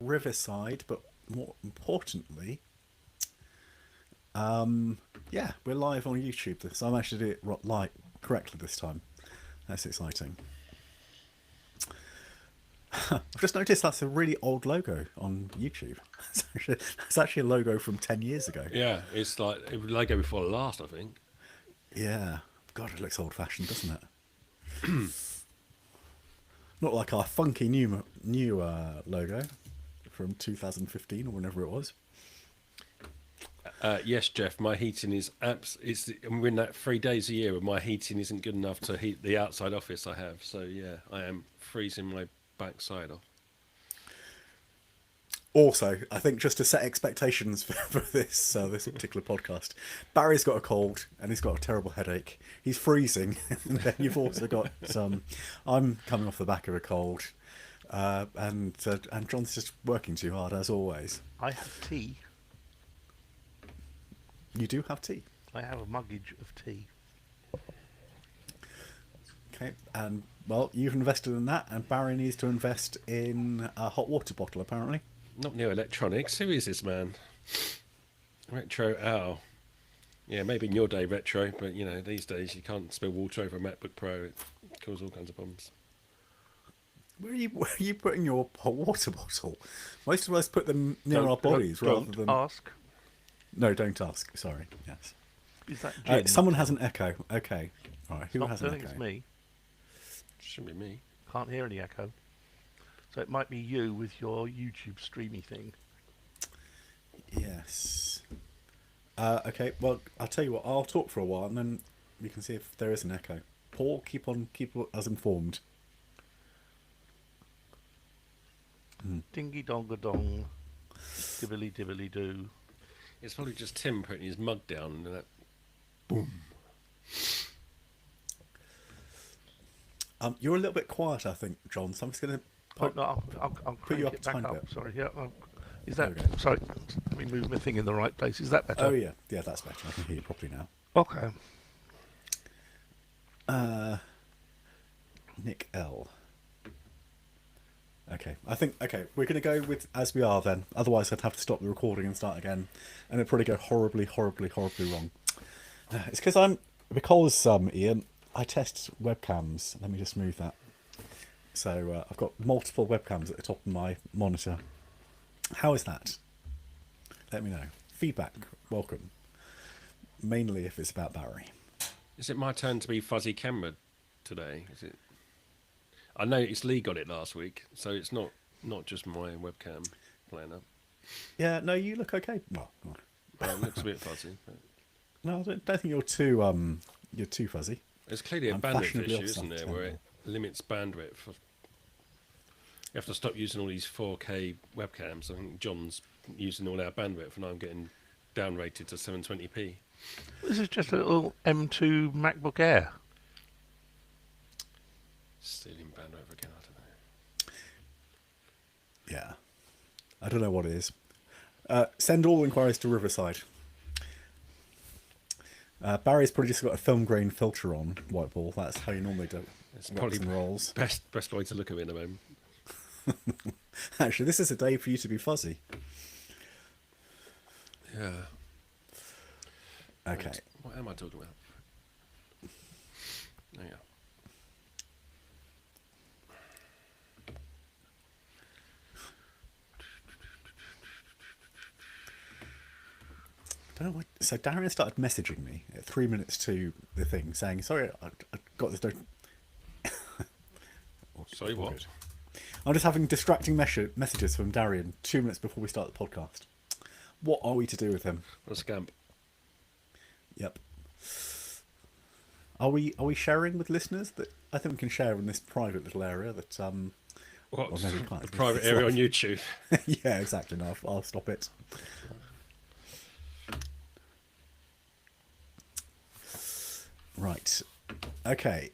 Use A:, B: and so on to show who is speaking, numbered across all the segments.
A: Riverside, but more importantly, yeah, we're live on YouTube. So I'm actually doing it live correctly this time. That's exciting. I've just noticed that's a really old logo on YouTube. It's actually a logo from 10 years ago.
B: Yeah, it's like it was logo before last, I think.
A: Yeah. God, it looks old fashioned, doesn't it? Not like our funky new logo from 2015 or whenever it was.
B: Yes, Jeff, my heating is we're in that 3 days a year where my heating isn't good enough to heat the outside office I have. So yeah, I am freezing my backside off.
A: Also, I think just to set expectations for this particular podcast, Barry's got a cold and he's got a terrible headache. He's freezing, and then you've also got I'm coming off the back of a cold, and John's just working too hard as always.
C: I have tea.
A: You do have tea,
C: I have a muggage of tea.
A: okay? And well, you've invested in that, and Barry needs to invest in a hot water bottle apparently.
B: Not new electronics. Who is this man? Retro Owl. Yeah, maybe in your day retro, but you know these days you can't spill water over a MacBook Pro. It causes all kinds of problems.
A: Where are you putting your hot water bottle? Most of us put them near
C: Don't-
A: our bodies rather
C: don't
A: than.
C: ask.
A: No, don't ask. Sorry. Yes.
C: Is that gin?
A: Someone has an echo. Okay. All right. Who
C: Not
A: has an
C: think
A: echo?
C: it's me.
B: Shouldn't be me.
C: Can't hear any echo. So it might be you with your YouTube streamy thing.
A: Yes. Okay. Well, I'll tell you what. I'll talk for a while, and then we can see if there is an echo. Paul, keep us informed.
C: Dingy donga dong. Dibbly dibbly doo.
B: It's probably just Tim putting his mug down and that. Boom.
A: You're a little bit quiet, I think, John. So I'm just going to
C: Oh, no, I'll
A: put you
C: crank
A: up
C: it
A: a
C: back
A: tiny
C: up.
A: bit.
C: Sorry, yeah. Is that
A: There we go.
C: sorry? Let me move my thing in the right place. Is that better?
A: Oh yeah, that's better. I can hear you properly now.
C: Okay.
A: Nick L. Okay, I think we're going to go with as we are then. Otherwise, I'd have to stop the recording and start again, and it'd probably go horribly wrong. It's because Ian, I test webcams. Let me just move that. So I've got multiple webcams at the top of my monitor. How is that? Let me know. Feedback, welcome. Mainly if it's about Barry.
B: Is it my turn to be fuzzy camera today? Is it? I noticed Lee got it last week, so it's not just my webcam playing up.
A: Yeah, no, you look okay. Well,
B: It looks a bit fuzzy. But
A: no, I don't think you're too fuzzy.
B: there's clearly a
A: I'm
B: bandwidth
A: fashionably
B: issue, isn't there,
A: obsessed,
B: where it limits bandwidth. You have to stop using all these 4K webcams. I think John's using all our bandwidth, and I'm getting downrated to 720p.
C: This is just a little M2 MacBook Air.
B: Stealing bandwidth again, I don't know.
A: Yeah, I don't know what it is. Send all inquiries to Riverside. Barry's probably just got a film grain filter on white ball. That's how you normally do it.
B: It's probably
A: and rolls.
B: best way to look at it in a moment.
A: Actually, this is a day for you to be fuzzy.
B: Yeah.
A: Okay.
B: Wait, what am I talking about? Oh, yeah.
A: Don't know what. So Darren started messaging me at 3 minutes to the thing, saying, "Sorry, I got this."
B: Sorry, what?
A: Good. I'm just having distracting messages from Darian 2 minutes before we start the podcast. What are we to do with him?
B: What a scamp.
A: Yep. Are we sharing with listeners? That I think we can share in this private little area that
B: What?
A: well, maybe we can't.
B: The private
A: It's
B: area
A: like-
B: on YouTube.
A: Yeah, exactly. No, I'll stop it. Right. Okay.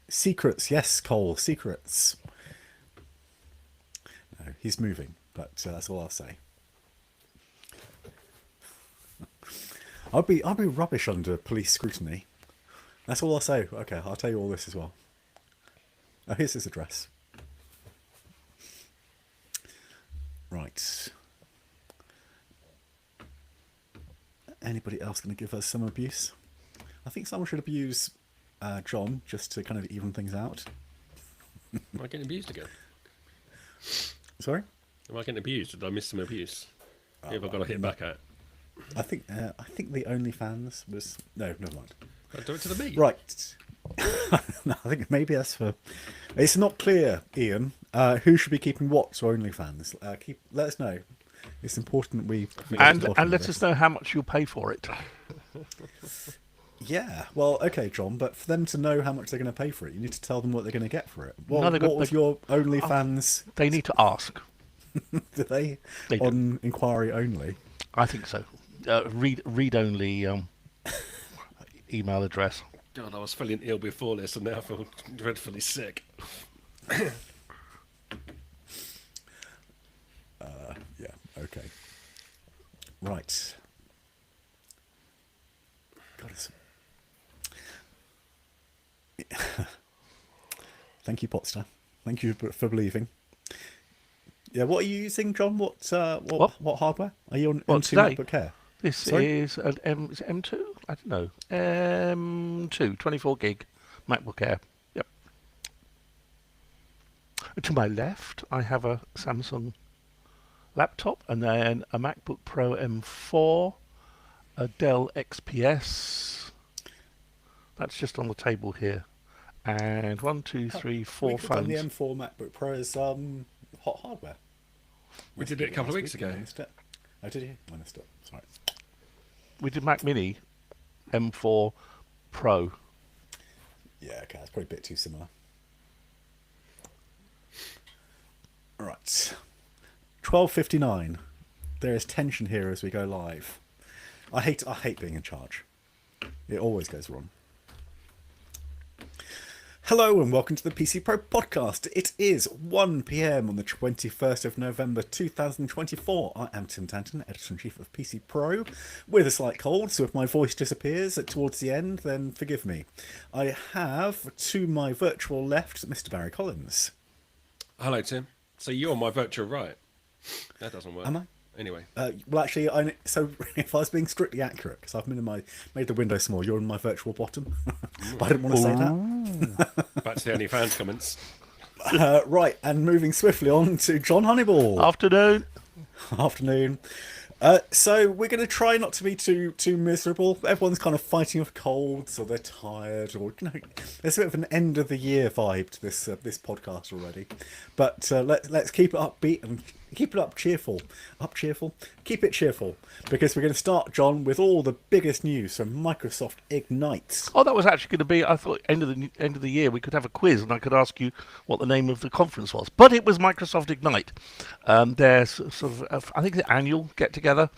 A: Secrets. Yes, Cole. Secrets. No, he's moving, but that's all I'll say. I'd be rubbish under police scrutiny. That's all I'll say. Okay, I'll tell you all this as well. Oh, here's his address. Right. Anybody else going to give us some abuse? I think someone should abuse John just to kind of even things out.
B: Am I getting abused again?
A: Sorry?
B: Am I getting abused? Did I miss some abuse? Who have I got to hit
A: no.
B: back at?
A: I think the OnlyFans was no, never mind.
B: I'll do it to the me.
A: Right. No, I think maybe that's for. It's not clear, Ian. Who should be keeping what to OnlyFans? Let us know. It's important we get to the
C: And
A: bottom of
C: let
A: this.
C: us know how much you'll pay for it.
A: Yeah, well, okay, John, but for them to know how much they're going to pay for it, you need to tell them what they're going to get for it.
C: No,
A: What,
C: they've got-
A: what was
C: they-
A: your OnlyFans?
C: They need to ask.
A: Do they?
C: They do.
A: On inquiry only?
C: I think so. Read only email address.
B: God, I was feeling ill before this, and now I feel dreadfully sick.
A: Yeah, okay. Right. God, it's... Thank you, Potster. Thank you for believing. Yeah, what are you using, John? What hardware? Are you on
C: What,
A: M2
C: today?
A: MacBook Air?
C: This
A: Sorry?
C: is an is it M2? I don't know. M2, 24 gig MacBook Air. Yep. To my left, I have a Samsung laptop, and then a MacBook Pro M4, a Dell XPS. That's just on the table here. And 1, 2, 3, 4
A: we could have done
C: phones.
A: the M4 MacBook Pro as hot hardware.
B: We did it a couple of weeks ago.
A: I missed it. Oh, did you? I missed it. Sorry.
C: We did Mac Mini M4 Pro.
A: Yeah, okay, that's probably a bit too similar. All right. 12:59. There is tension here as we go live. I hate being in charge. It always goes wrong. Hello and welcome to the PC Pro podcast. It is 1 p.m. on the 21st of November 2024. I am Tim Tanton, Editor-in-Chief of PC Pro, with a slight cold, so if my voice disappears towards the end, then forgive me. I have, to my virtual left, Mr. Barry Collins.
B: Hello, Tim. So you're on my virtual right. That doesn't work.
A: Am I?
B: Anyway.
A: Well, actually, so if I was being strictly accurate, because I've made the window small, you're in my virtual bottom. But I didn't want to say that.
B: Back to the OnlyFans comments.
A: Right, and moving swiftly on to John Honeyball.
C: Afternoon.
A: Afternoon. So we're going to try not to be too miserable. Everyone's kind of fighting off colds, or they're tired, or there's a bit of an end of the year vibe to this podcast already. But let's keep it upbeat and keep it cheerful, keep it cheerful, because we're going to start, John, with all the biggest news from Microsoft Ignite.
C: Oh, that was actually going to be. I thought end of the year we could have a quiz and I could ask you what the name of the conference was. But it was Microsoft Ignite. There's sort of I think the annual get together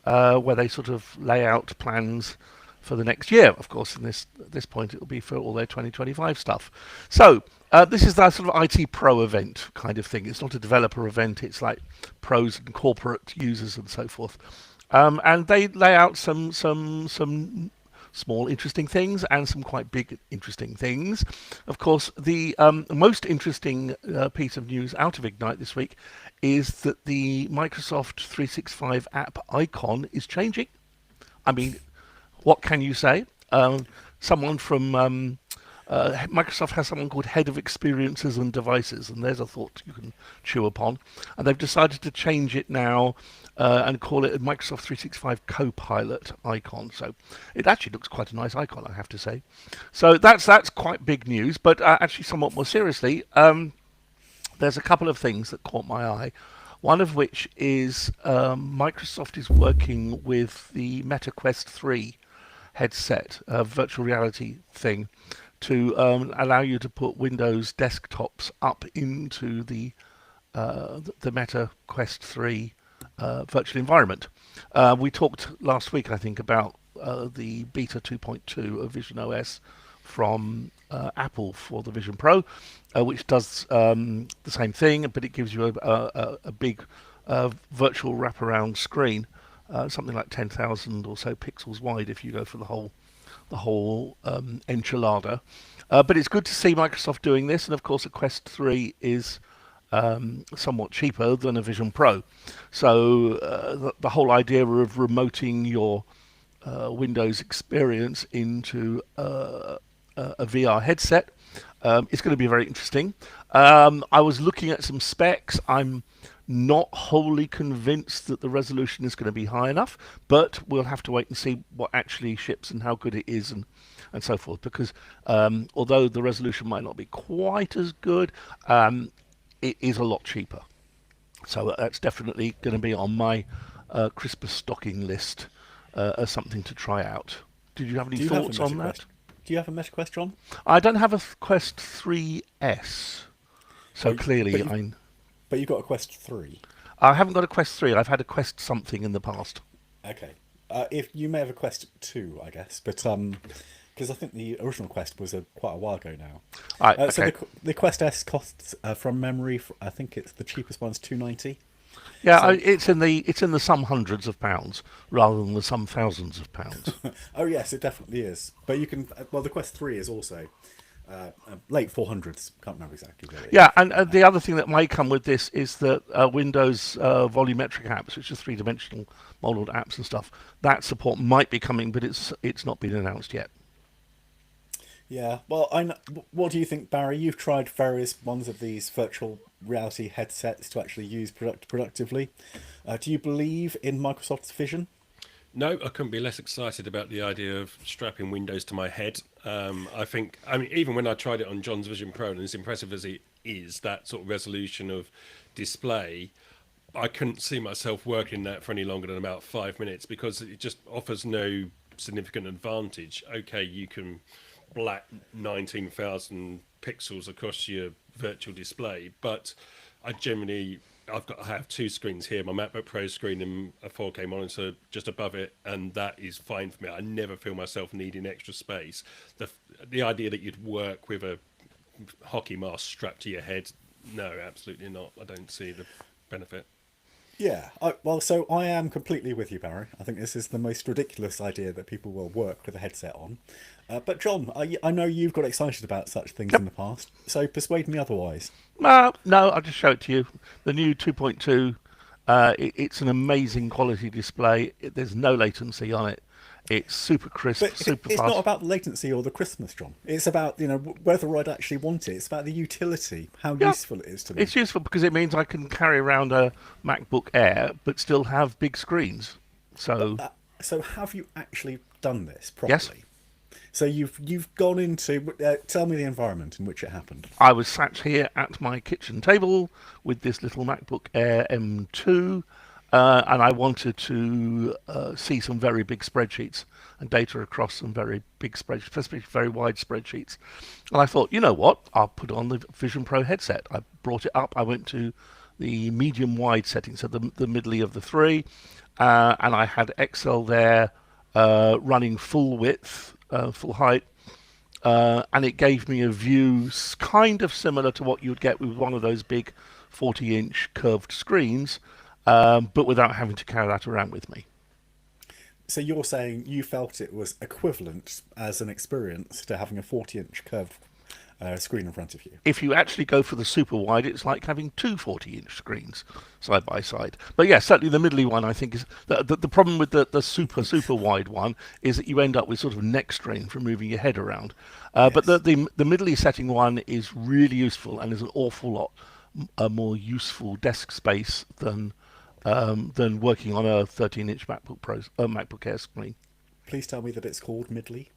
C: where they sort of lay out plans for the next year. Of course, in this point, it'll be for all their 2025 stuff. So this is that sort of IT pro event kind of thing. It's not a developer event. It's like pros and corporate users and so forth. And they lay out some small interesting things and some quite big interesting things. Of course, the most interesting piece of news out of Ignite this week is that the Microsoft 365 app icon is changing. I mean, what can you say? Someone from Microsoft has someone called Head of Experiences and Devices, and there's a thought you can chew upon. And they've decided to change it now and call it a Microsoft 365 Copilot icon. So it actually looks quite a nice icon, I have to say. So that's quite big news. But actually, somewhat more seriously, there's a couple of things that caught my eye. One of which is Microsoft is working with the Meta Quest 3 headset, virtual reality thing, to allow you to put Windows desktops up into the Meta Quest 3 virtual environment. We talked last week, I think, about the Beta 2.2 of Vision OS from Apple for the Vision Pro, which does the same thing, but it gives you a big virtual wraparound screen, something like 10,000 or so pixels wide if you go for the whole enchilada. But it's good to see Microsoft doing this, and of course the Quest 3 is somewhat cheaper than a Vision Pro. So the whole idea of remoting your Windows experience into a VR headset is going to be very interesting. I was looking at some specs. I'm not wholly convinced that the resolution is going to be high enough, but we'll have to wait and see what actually ships and how good it is and so forth. Because although the resolution might not be quite as good, it is a lot cheaper. So that's definitely going to be on my Christmas stocking list as something to try out. Did you have any thoughts on that?
A: Do you have a Meta Quest, John?
C: I don't have a Quest 3S, so clearly
A: But you've got a Quest 3.
C: I haven't got a Quest 3. I've had a Quest something in the past.
A: Okay. If you may have a Quest 2, I guess, but because I think the original Quest was quite a while ago now.
C: Okay.
A: So the Quest S costs, from memory, I think it's the cheapest one's $290.
C: Yeah,
A: So,
C: it's in the some hundreds of pounds rather than the some thousands of pounds.
A: oh yes, it definitely is. But you can. Well, the Quest 3 is also late 400s. Can't remember exactly. Where it is.
C: Yeah, and the other thing that might come with this is that Windows volumetric apps, which are three-dimensional modeled apps and stuff, that support might be coming, but it's not been announced yet.
A: Yeah. Well, what do you think, Barry? You've tried various ones of these virtual reality headsets to actually use productively. Do you believe in Microsoft's vision?
B: No, I couldn't be less excited about the idea of strapping Windows to my head. I mean, even when I tried it on John's Vision Pro, and as impressive as it is, that sort of resolution of display, I couldn't see myself working that for any longer than about 5 minutes because it just offers no significant advantage. Okay, you can black 19,000 pixels across your virtual display, but I have two screens here, my MacBook Pro screen and a 4K monitor just above it, and that is fine for me. I never feel myself needing extra space. The idea that you'd work with a hockey mask strapped to your head, no, absolutely not. I don't see the benefit.
A: Yeah, so I am completely with you, Barry. I think this is the most ridiculous idea that people will work with a headset on. But John, I know you've got excited about such things in the past, so persuade me otherwise.
C: No, I'll just show it to you. The new 2.2, it's an amazing quality display. There's no latency on it. It's super crisp,
A: But
C: super
A: it's
C: fast.
A: not about the latency or the crispness, John. It's about whether I'd actually want it. It's about the utility, how useful it is to me.
C: It's useful because it means I can carry around a MacBook Air but still have big screens. So,
A: So have you actually done this properly?
C: Yes.
A: So you've gone into tell me the environment in which it happened.
C: I was sat here at my kitchen table with this little MacBook Air M2, and I wanted to see some very big spreadsheets and data across some very big spreadsheets, especially very wide spreadsheets. And I thought, you know what? I'll put on the Vision Pro headset. I brought it up. I went to the medium-wide setting, so the middly of the three, and I had Excel there running full width, full height, and it gave me a view kind of similar to what you'd get with one of those big 40-inch curved screens, but without having to carry that around with me.
A: So you're saying you felt it was equivalent as an experience to having a 40-inch curved screen in front of you.
C: If you actually go for the super wide, it's like having two 40-inch screens side by side. But yeah, certainly the middly one, I think, is the problem with the super wide one is that you end up with sort of neck strain from moving your head around. But the middly setting one is really useful and is an awful lot more useful desk space than working on a 13-inch MacBook Air screen.
A: Please tell me that it's called Midley.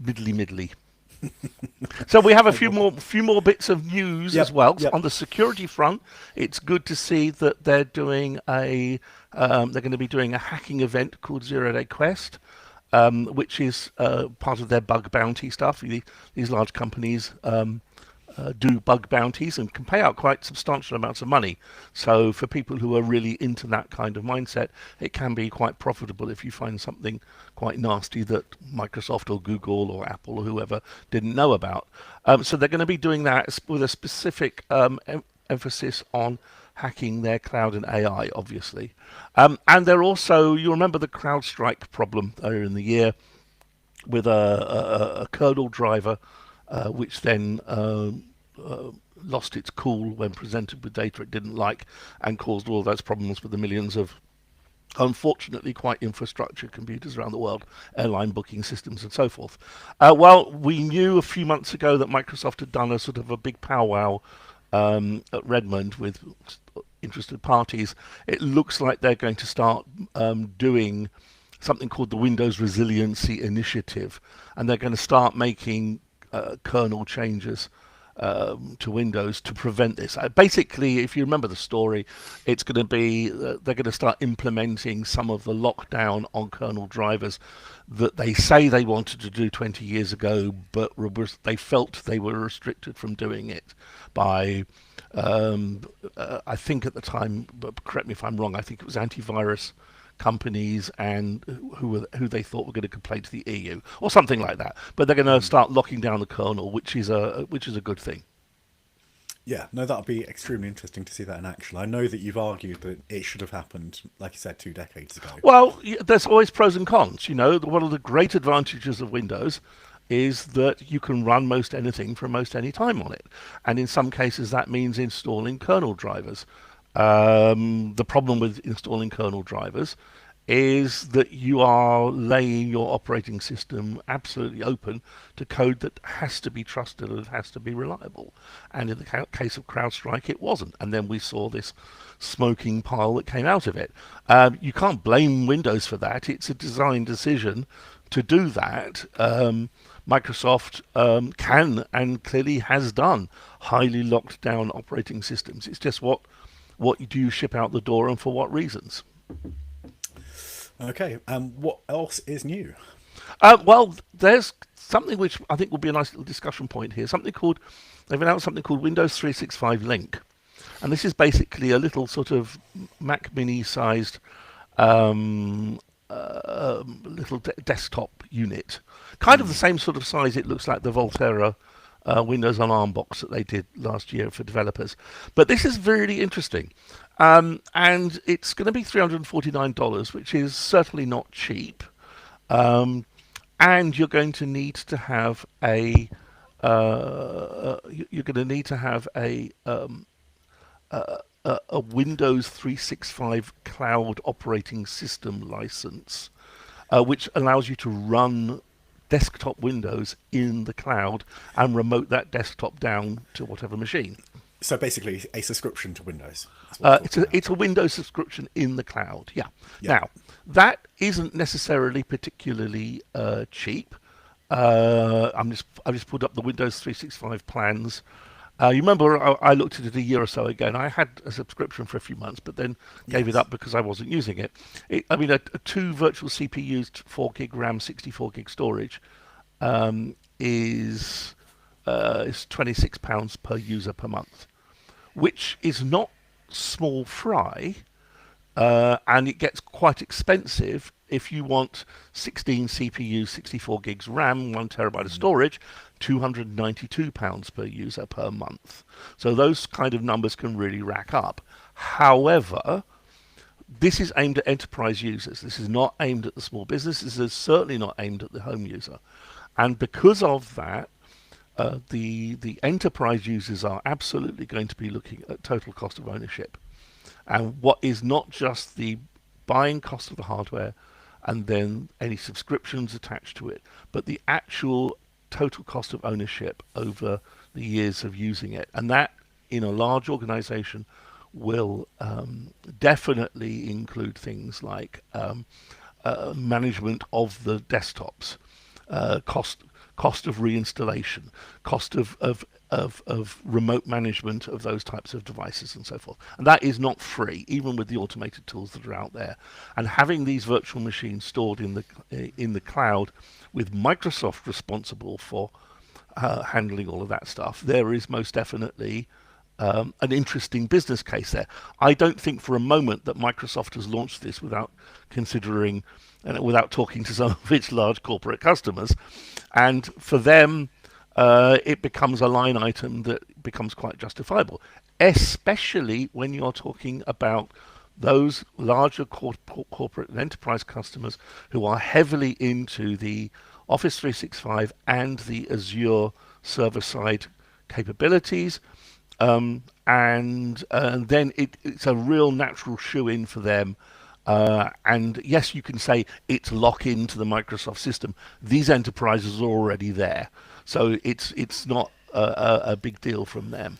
C: Middly. So we have a few more bits of news as well.
A: Yep.
C: On the security front, it's good to see that they're doing they're going to be doing a hacking event called Zero Day Quest, which is part of their bug bounty stuff. These large companies do bug bounties and can pay out quite substantial amounts of money. So for people who are really into that kind of mindset, it can be quite profitable if you find something quite nasty that Microsoft or Google or Apple or whoever didn't know about. So they're going to be doing that with a specific emphasis on hacking their cloud and AI, obviously. And they're also, you remember the CrowdStrike problem earlier in the year with a kernel driver which then lost its cool when presented with data it didn't like, and caused all those problems with the millions of, unfortunately, quite infrastructure computers around the world, airline booking systems and so forth. Well, we knew a few months ago that Microsoft had done a sort of a big powwow at Redmond with interested parties. It looks like they're going to start doing something called the Windows Resiliency Initiative, and they're going to start making kernel changes to Windows to prevent this. Basically, if you remember the story, it's going to be they're going to start implementing some of the lockdown on kernel drivers that they say they wanted to do 20 years ago, but they felt they were restricted from doing it by, I think at the time, but correct me if I'm wrong, I think it was antivirus companies and who they thought were going to complain to the EU or something like that. But they're going to start locking down the kernel, which is a good thing.
A: Yeah, no, that'll be extremely interesting to see that in action. I know that you've argued that it should have happened, like you said, 2 decades ago.
C: Well, there's always pros and cons. You know, one of the great advantages of Windows is that you can run most anything from most any time on it, and in some cases that means installing kernel drivers. The problem with installing kernel drivers is that you are laying your operating system absolutely open to code that has to be trusted and has to be reliable. And in the case of CrowdStrike, it wasn't. And then we saw this smoking pile that came out of it. You can't blame Windows for that. It's a design decision to do that. Microsoft can and clearly has done highly locked down operating systems. It's just what do you ship out the door and for what reasons?
A: Okay, what else is new?
C: Well, there's something which I think will be a nice little discussion point here. They've announced something called Windows 365 Link. And this is basically a little sort of Mac Mini sized little desktop unit. Kind of the same sort of size it looks like the Volterra Windows on ARM box that they did last year for developers. But this is really interesting. And it's going to be $349, which is certainly not cheap. And you're going to need to have a a Windows 365 cloud operating system license, which allows you to run desktop Windows in the cloud and remote that desktop down to whatever machine.
A: So basically, a subscription to Windows.
C: It's a Windows subscription in the cloud. Yeah. Now that isn't necessarily particularly cheap. I've just pulled up the Windows 365 plans. You remember I looked at it a year or so ago, and I had a subscription for a few months, but then gave it up because I wasn't using it. A 2 virtual CPUs, 4 gig RAM, 64 gig storage is £26 per user per month, which is not small fry, and it gets quite expensive if you want 16 CPUs, 64 gigs RAM, 1 terabyte of storage, £292 per user per month. So those kind of numbers can really rack up. However, this is aimed at enterprise users. This is not aimed at the small business. This is certainly not aimed at the home user. And because of that, the enterprise users are absolutely going to be looking at total cost of ownership. And what is not just the buying cost of the hardware and then any subscriptions attached to it, but the actual total cost of ownership over the years of using it. And that, in a large organization, will definitely include things like management of the desktops, cost of reinstallation, cost of remote management of those types of devices and so forth. And that is not free, even with the automated tools that are out there. And having these virtual machines stored in the cloud with Microsoft responsible for handling all of that stuff, there is most definitely an interesting business case there. I don't think for a moment that Microsoft has launched this without considering and without talking to some of its large corporate customers. And for them, it becomes a line item that becomes quite justifiable, especially when you're talking about those larger corporate and enterprise customers who are heavily into the Office 365 and the Azure server-side capabilities. and then it's a real natural shoe-in for them. And yes, you can say it's lock-in to the Microsoft system. These enterprises are already there, so it's not a big deal from them.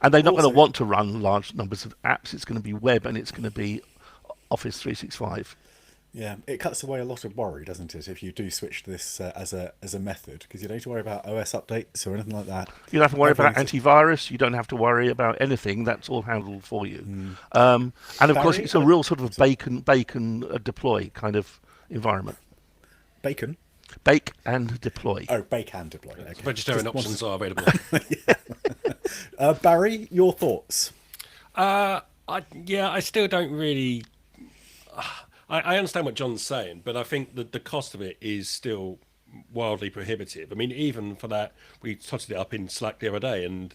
C: And they're not going to
A: Also,
C: want to run large numbers of apps. It's going to be web and it's going to be Office 365.
A: yeah, it cuts away a lot of worry, doesn't it, if you do switch to this as a method, because you don't have to worry about OS updates or anything like that.
C: You don't have to worry about
A: Everything's
C: antivirus. You don't have to worry about anything. That's all handled for you. And of course,
A: Barry,
C: it's a real sort of bake and deploy kind of environment.
A: bacon.
C: Bake and deploy.
A: Oh, bake and deploy. Okay.
B: Vegetarian
A: Just
B: options are available.
A: Barry, your thoughts?
B: I still don't really. I understand what John's saying, but I think that the cost of it is still wildly prohibitive. I mean, even for that, we totted it up in Slack the other day, and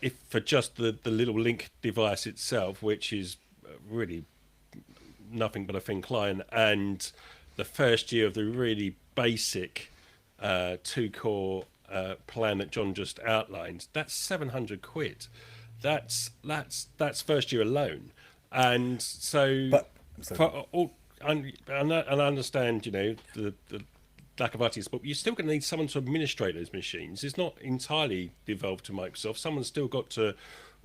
B: if for just the little link device itself, which is really nothing but a thin client, and the first year of the really basic 2-core plan that John just outlined, that's 700 quid. That's first year alone, and so
A: But so,
B: for all, and I understand, the lack of artists, but you're still going to need someone to administrate those machines. It's not entirely devolved to Microsoft. Someone's still got to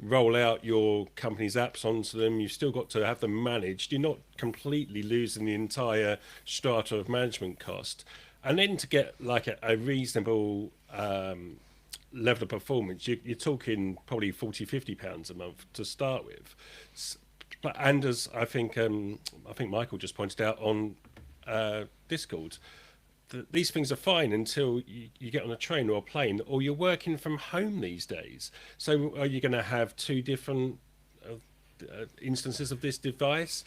B: roll out your company's apps onto them. You've still got to have them managed. You're not completely losing the entire strata of management cost. And then to get like a reasonable level of performance, you're talking probably £40-50 a month to start with. And as I think Michael just pointed out on Discord, these things are fine until you get on a train or a plane, or you're working from home these days. So are you going to have two different instances of this device?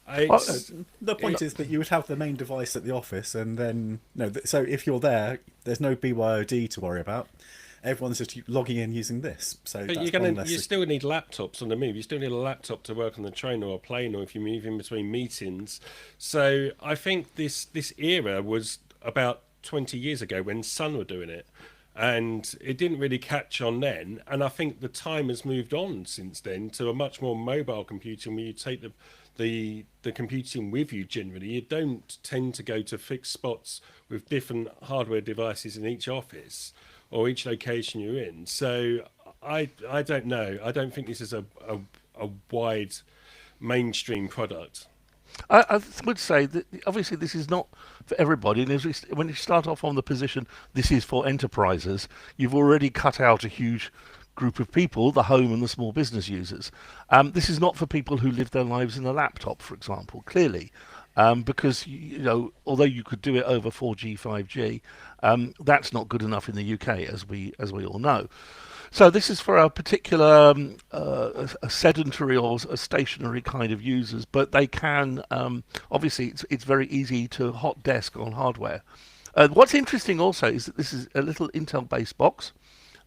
A: the point is that you would have the main device at the office, and then so if you're there, there's no BYOD to worry about. Everyone's just logging in using this. So
B: But
A: that's
B: you still need laptops on the move. You still need a laptop to work on the train or a plane, or if you move in between meetings. So I think this era was about 20 years ago when Sun were doing it, and it didn't really catch on then. And I think the time has moved on since then to a much more mobile computing, where you take the computing with you. Generally, you don't tend to go to fixed spots with different hardware devices in each office or each location you're in. So I don't know. I don't think this is a wide mainstream product.
C: I would say that obviously this is not for everybody. And when you start off on the position, this is for enterprises, you've already cut out a huge group of people, the home and the small business users. This is not for people who live their lives in a laptop, for example, clearly. Because although you could do it over 4G, 5G, that's not good enough in the UK, as we all know. So this is for a particular a sedentary or a stationary kind of users, but they can obviously it's very easy to hot desk on hardware. What's interesting also is that this is a little Intel-based box.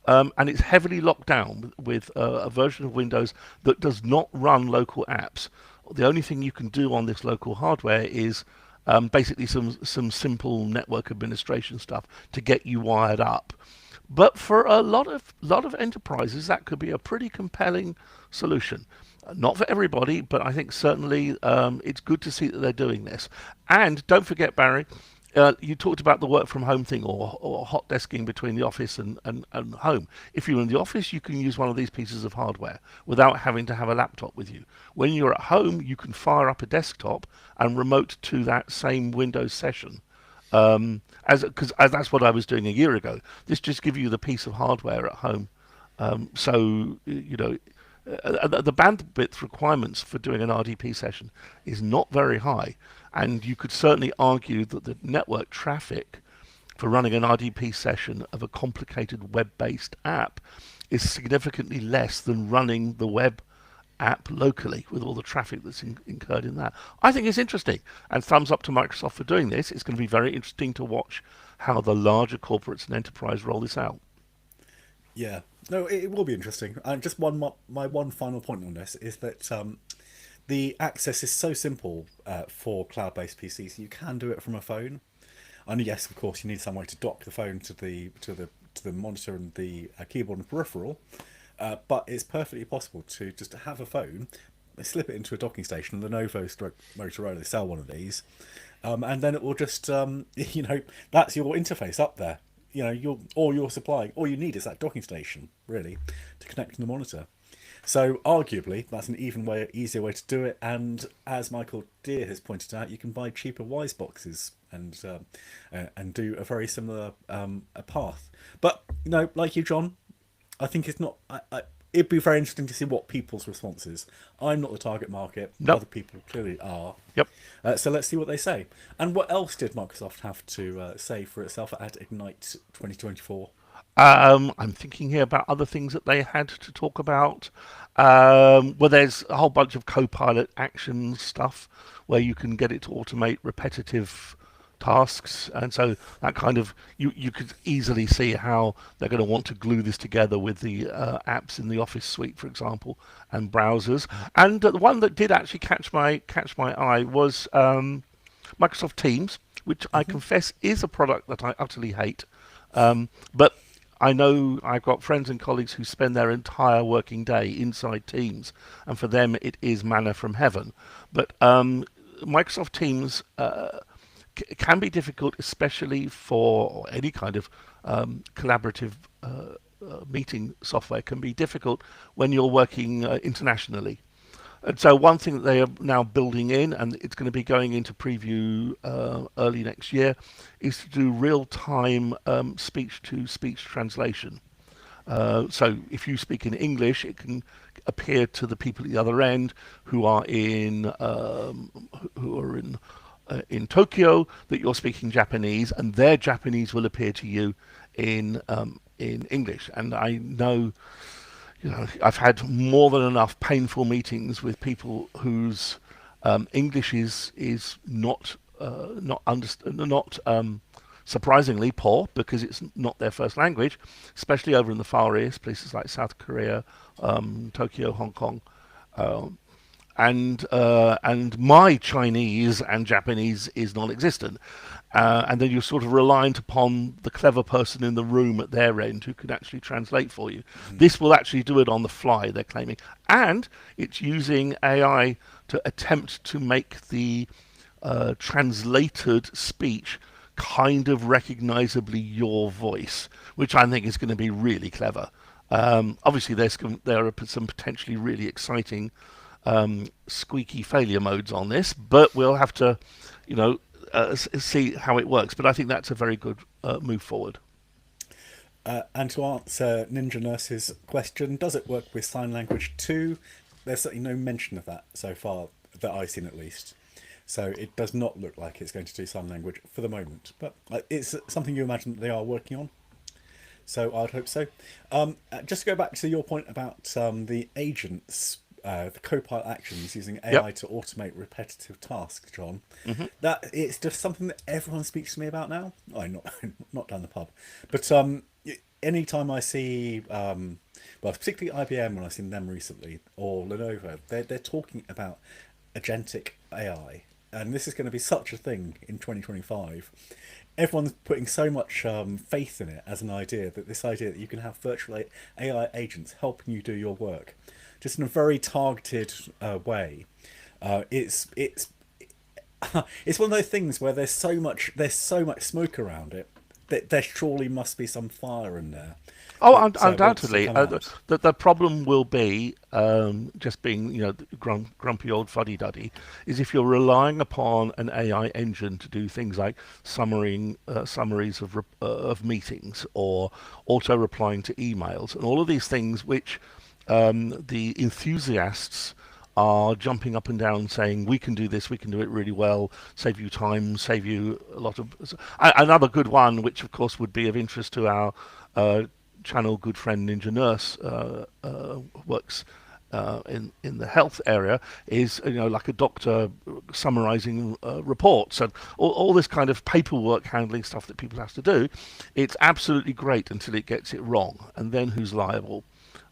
C: And it's heavily locked down with a version of Windows that does not run local apps. The only thing you can do on this local hardware is basically some simple network administration stuff to get you wired up. But for a lot of enterprises, that could be a pretty compelling solution. Not for everybody, but I think certainly it's good to see that they're doing this. And don't forget, Barry, you talked about the work from home thing or hot desking between the office and home. If you're in the office, you can use one of these pieces of hardware without having to have a laptop with you. When you're at home, you can fire up a desktop and remote to that same Windows session. Because that's what I was doing a year ago. This just gives you the piece of hardware at home. So the bandwidth requirements for doing an RDP session is not very high. And you could certainly argue that the network traffic for running an RDP session of a complicated web-based app is significantly less than running the web app locally with all the traffic that's incurred in that. I think it's interesting, and thumbs up to Microsoft for doing this. It's going to be very interesting to watch how the larger corporates and enterprise roll this out.
A: Yeah, no, it will be interesting. And just my one final point on this is that the access is so simple for cloud-based PCs. You can do it from a phone, and yes, of course, you need some way to dock the phone to the monitor and the keyboard and peripheral. But it's perfectly possible to just have a phone, slip it into a docking station. Lenovo stroke Motorola sell one of these, and then it will just that's your interface up there. All you're supplying, all you need is that docking station really to connect to the monitor. So arguably, that's an easier way to do it. And as Michael Deere has pointed out, you can buy cheaper Wise boxes and do a very similar a path. But like you, John, I think it's not. It'd be very interesting to see what people's response is. I'm not the target market.
C: Nope.
A: Other people clearly are.
C: Yep.
A: So let's see what they say. And what else did Microsoft have to say for itself at Ignite 2024?
C: I'm thinking here about other things that they had to talk about. Well, there's a whole bunch of Copilot action stuff where you can get it to automate repetitive tasks, and so that kind of you could easily see how they're going to want to glue this together with the apps in the Office suite, for example, and browsers. And the one that did actually catch my eye was Microsoft Teams, which I confess is a product that I utterly hate, but I know I've got friends and colleagues who spend their entire working day inside Teams, and for them it is manna from heaven. But Microsoft Teams can be difficult, especially for any kind of collaborative meeting software. Can be difficult when you're working internationally. And so one thing that they are now building in, and it's going to be going into preview early next year, is to do real-time speech-to-speech translation. So if you speak in English, it can appear to the people at the other end who are in Tokyo that you're speaking Japanese, and their Japanese will appear to you in English. And I know. I've had more than enough painful meetings with people whose English is not surprisingly poor, because it's not their first language, especially over in the Far East, places like South Korea, Tokyo, Hong Kong. And my Chinese and Japanese is non-existent. And then you're sort of reliant upon the clever person in the room at their end who can actually translate for you. This will actually do it on the fly, they're claiming. And it's using AI to attempt to make the translated speech kind of recognizably your voice, which I think is going to be really clever. Obviously, there are some potentially really exciting squeaky failure modes on this, but we'll have to, see how it works. But I think that's a very good move forward.
A: And to answer Ninja Nurse's question, does it work with sign language too? There's certainly no mention of that so far, that I've seen at least. So it does not look like it's going to do sign language for the moment. But it's something you imagine that they are working on. So I'd hope so. Just to go back to your point about the agents, the Copilot actions using AI to automate repetitive tasks, John. That it's just something that everyone speaks to me about now. Not down the pub, but anytime I see, particularly IBM when I've seen them recently, or Lenovo, they're talking about agentic AI, and this is going to be such a thing in 2025. Everyone's putting so much faith in it as an idea, that this idea that you can have virtual AI agents helping you do your work, just in a very targeted way. It's it's one of those things where there's so much smoke around it that there surely must be some fire in there.
C: Oh, undoubtedly. The problem will be just being, grumpy old fuddy-duddy, is if you're relying upon an AI engine to do things like summaries of meetings, or auto-replying to emails, and all of these things which the enthusiasts are jumping up and down saying, we can do this, we can do it really well, save you time, save you a lot of... Another good one, which of course would be of interest to our channel good friend Ninja Nurse, works in the health area, is like a doctor summarizing reports and all this kind of paperwork handling stuff that people have to do. It's absolutely great until it gets it wrong, and then who's liable?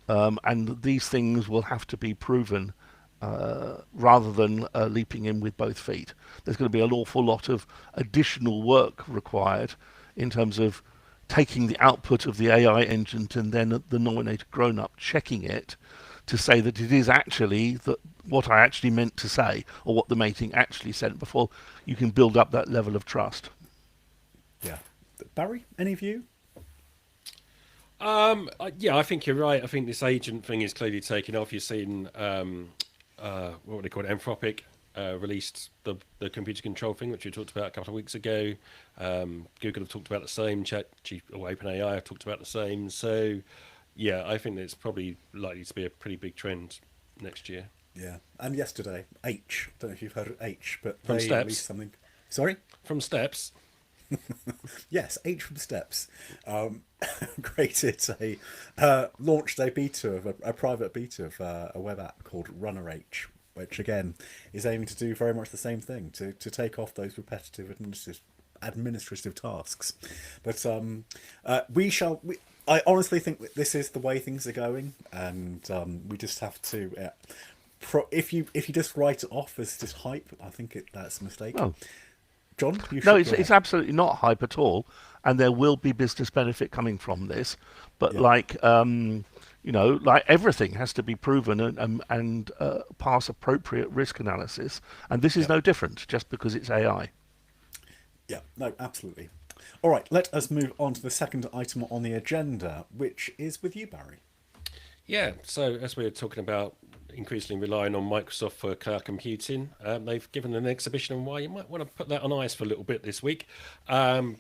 C: And these things will have to be proven rather than leaping in with both feet. There's going to be an awful lot of additional work required in terms of taking the output of the AI engine and then the nominated grown-up checking it to say that it is actually what I actually meant to say or what the mating actually said before you can build up that level of trust.
A: Yeah. Barry, any view?
B: Yeah, I think you're right. I think this agent thing is clearly taking off. You're seeing what would they call it? Anthropic released the computer control thing, which we talked about a couple of weeks ago. Google have talked about the same. Or OpenAI have talked about the same. So, yeah, I think it's probably likely to be a pretty big trend next year.
A: Yeah. And yesterday, H. Don't know if you've heard of H, but
B: From
A: they
B: Steps.
A: released something. Sorry?
B: From Steps.
A: Yes, H from Steps created launched a beta of a private beta of a web app called Runner H, which again is aiming to do very much the same thing to take off those repetitive administrative tasks. But I honestly think that this is the way things are going, and we just have to. If you just write it off as just hype, I think that's a mistake.
C: Well,
A: John, you
C: no,
A: should.
C: it's absolutely not hype at all, and there will be business benefit coming from this. But
A: Yeah.
C: like like everything has to be proven and pass appropriate risk analysis, and this is
A: Yeah.
C: no different just because it's AI.
A: Yeah, no, absolutely. All right, let us move on to the second item on the agenda, which is with you, Barry.
B: Yeah, so as we were talking about increasingly relying on Microsoft for cloud computing, they've given an exhibition on why you might want to put that on ice for a little bit this week,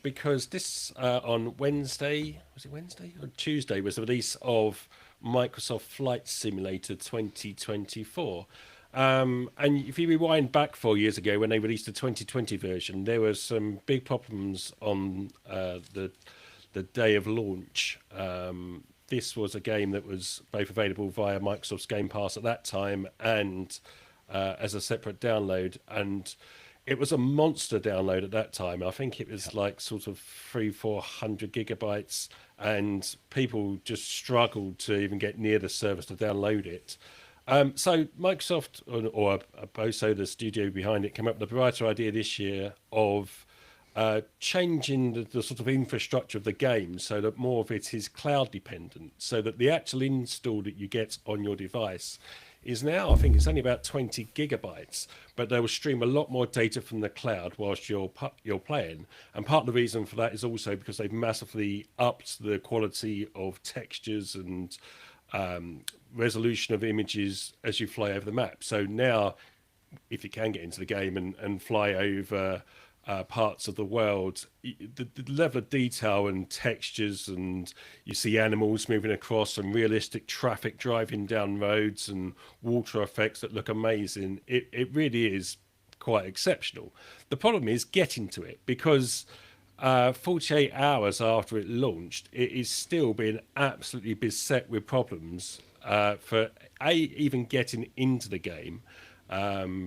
B: because this on Wednesday, was it Wednesday or Tuesday, was the release of Microsoft Flight Simulator 2024. And if you rewind back 4 years ago when they released the 2020 version, there were some big problems on the day of launch. This was a game that was both available via Microsoft's Game Pass at that time and as a separate download. And it was a monster download at that time. I think it was like sort of 300-400 gigabytes, and people just struggled to even get near the service to download it. So Microsoft, or Boso, the studio behind it, came up with a brighter idea this year of changing the sort of infrastructure of the game so that more of it is cloud dependent, so that the actual install that you get on your device is now, I think it's only about 20 gigabytes, but they will stream a lot more data from the cloud whilst you're playing. And part of the reason for that is also because they've massively upped the quality of textures and resolution of images as you fly over the map. So now, if you can get into the game and fly over parts of the world, the level of detail and textures, and you see animals moving across and realistic traffic driving down roads and water effects that look amazing. It really is quite exceptional. The problem is getting to it, because 48 hours after it launched, it is still being absolutely beset with problems for even getting into the game.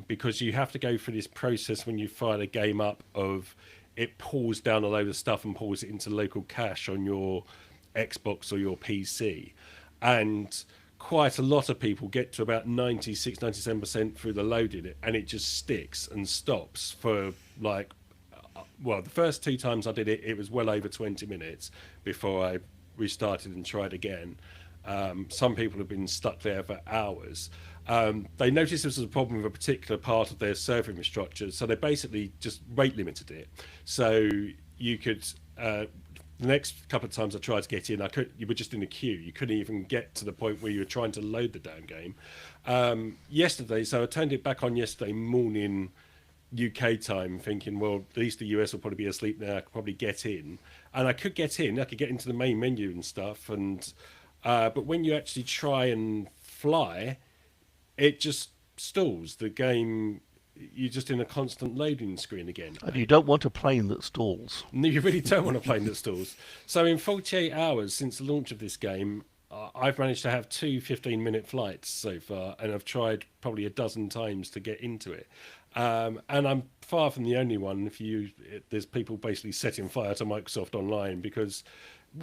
B: Because you have to go through this process when you fire the game up of it pulls down a load of stuff and pulls it into local cache on your Xbox or your PC. And quite a lot of people get to about 96-97% through the loading, and it just sticks and stops for like, well, the first two times I did it, it was well over 20 minutes before I restarted and tried again. Some people have been stuck there for hours. They noticed this was a problem with a particular part of their server infrastructure, so they basically just rate limited it. So you could, the next couple of times I tried to get in, you were just in a queue. You couldn't even get to the point where you were trying to load the damn game. Yesterday, so I turned it back on yesterday morning UK time, thinking, well, at least the US will probably be asleep now. I could probably get in, and I could get in. I could get into the main menu and stuff, and but when you actually try and fly, it just stalls. The game, you're just in a constant loading screen again.
C: And you don't want a plane that stalls.
B: No, you really don't want a plane that stalls. So in 48 hours since the launch of this game, I've managed to have two 15-minute flights so far, and I've tried probably a dozen times to get into it. And I'm far from the only one. There's people basically setting fire to Microsoft Online, because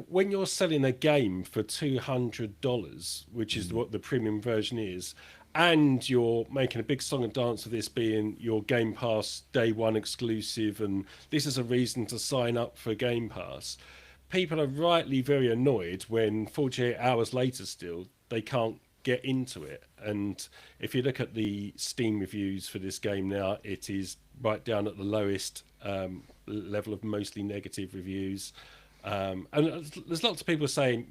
B: when you're selling a game for $200, which is what the premium version is, and you're making a big song and dance of this being your Game Pass day one exclusive, and this is a reason to sign up for Game Pass, people are rightly very annoyed when 48 hours later still they can't get into it. And if you look at the Steam reviews for this game now, it is right down at the lowest level of mostly negative reviews. And there's lots of people saying,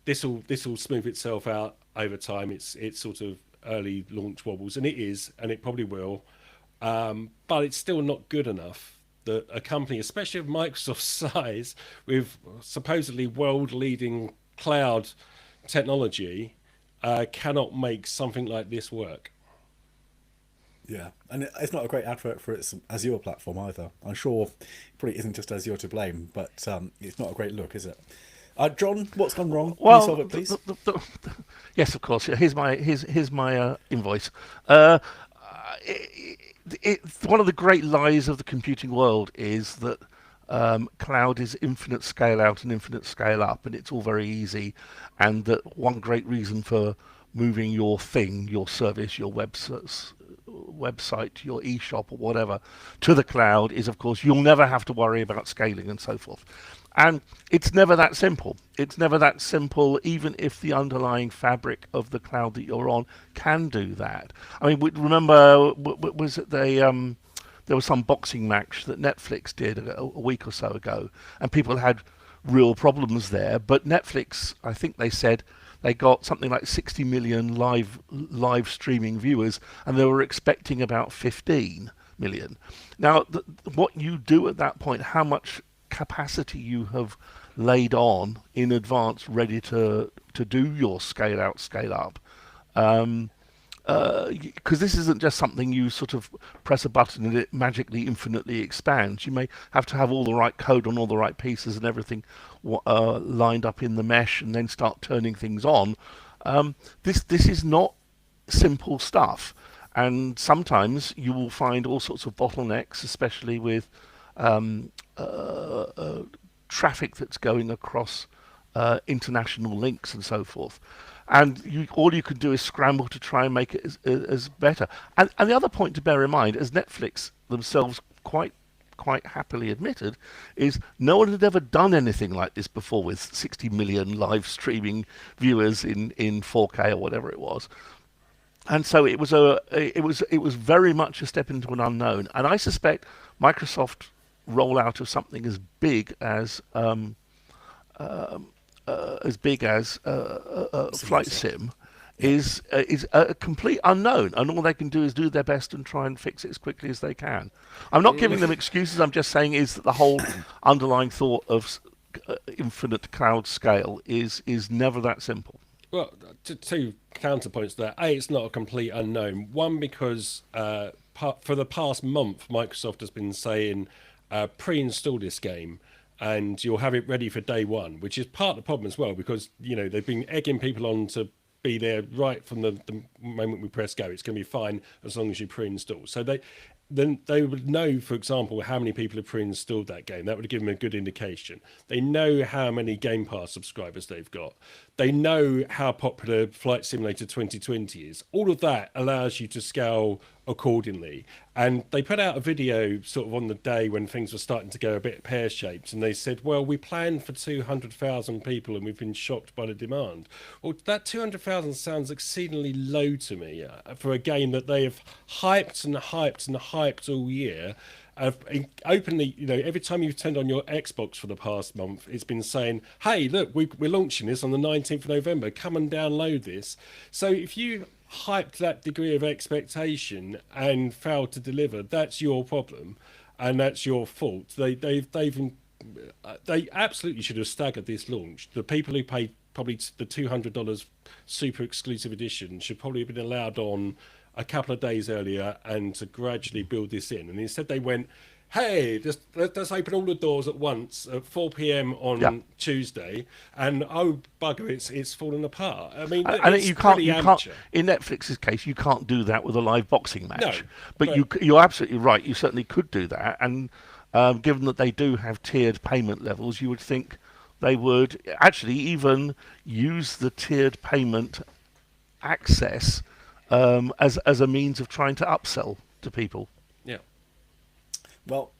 B: this will smooth itself out over time. It's sort of early launch wobbles, and it is, and it probably will. But it's still not good enough that a company, especially of Microsoft's size, with supposedly world-leading cloud technology, cannot make something like this work.
A: Yeah, and it's not a great advert for its Azure platform either. I'm sure it probably isn't just Azure to blame, but it's not a great look, is it? John, what's gone wrong? Can you solve it, please?
C: Yes, of course. Here's my invoice. One of the great lies of the computing world is that cloud is infinite scale out and infinite scale up, and it's all very easy, and that one great reason for moving your thing, your service, your website, your e-shop or whatever to the cloud is, of course, you'll never have to worry about scaling and so forth. And it's never that simple. It's never that simple, even if the underlying fabric of the cloud that you're on can do that. I mean, remember, was it there was some boxing match that Netflix did a week or so ago, and people had real problems there. But Netflix, I think they said, they got something like 60 million live streaming viewers, and they were expecting about 15 million. Now, what you do at that point, how much capacity you have laid on in advance, ready to do your scale out, scale up, because this isn't just something you sort of press a button and it magically infinitely expands. You may have to have all the right code on all the right pieces and everything lined up in the mesh, and then start turning things on. This is not simple stuff, and sometimes you will find all sorts of bottlenecks, especially with traffic that's going across international links and so forth. And all you can do is scramble to try and make it as better. And the other point to bear in mind, as Netflix themselves quite happily admitted, is no one had ever done anything like this before with 60 million live streaming viewers in 4K or whatever it was. And so it was very much a step into an unknown. And I suspect Microsoft rollout of something as big as flight sim is a complete unknown, and all they can do is do their best and try and fix it as quickly as they can. I'm not giving them excuses. I'm just saying is that the whole underlying thought of infinite cloud scale is never that simple.
B: Well, two counterpoints there. A, it's not a complete unknown. One, because for the past month, Microsoft has been saying pre-install this game and you'll have it ready for day one, which is part of the problem as well, because they've been egging people on to be there right from the moment we press go. It's going to be fine as long as you pre-install. So then they would know, for example, how many people have pre-installed that game. That would give them a good indication. They know how many Game Pass subscribers they've got. They know how popular Flight Simulator 2020 is. All of that allows you to scale accordingly. And they put out a video sort of on the day when things were starting to go a bit pear-shaped, and they said, well, we planned for 200,000 people and we've been shocked by the demand. Well, that 200,000 sounds exceedingly low to me for a game that they have hyped and hyped and hyped all year. Openly, every time you've turned on your Xbox for the past month, it's been saying, hey, look, we're launching this on the 19th of November. Come and download this. So if you hyped that degree of expectation and failed to deliver, that's your problem and that's your fault. They absolutely should have staggered this launch. The people who paid probably the $200 super exclusive edition should probably have been allowed on a couple of days earlier and to gradually build this in. And instead they went, hey, let's open all the doors at once at 4 p.m. on Tuesday, and oh bugger, it's fallen apart. I mean,
C: you can't. In Netflix's case, you can't do that with a live boxing match.
B: No,
C: but you're absolutely right. You certainly could do that, and given that they do have tiered payment levels, you would think they would actually even use the tiered payment access as a means of trying to upsell to people.
B: Yeah.
A: Well,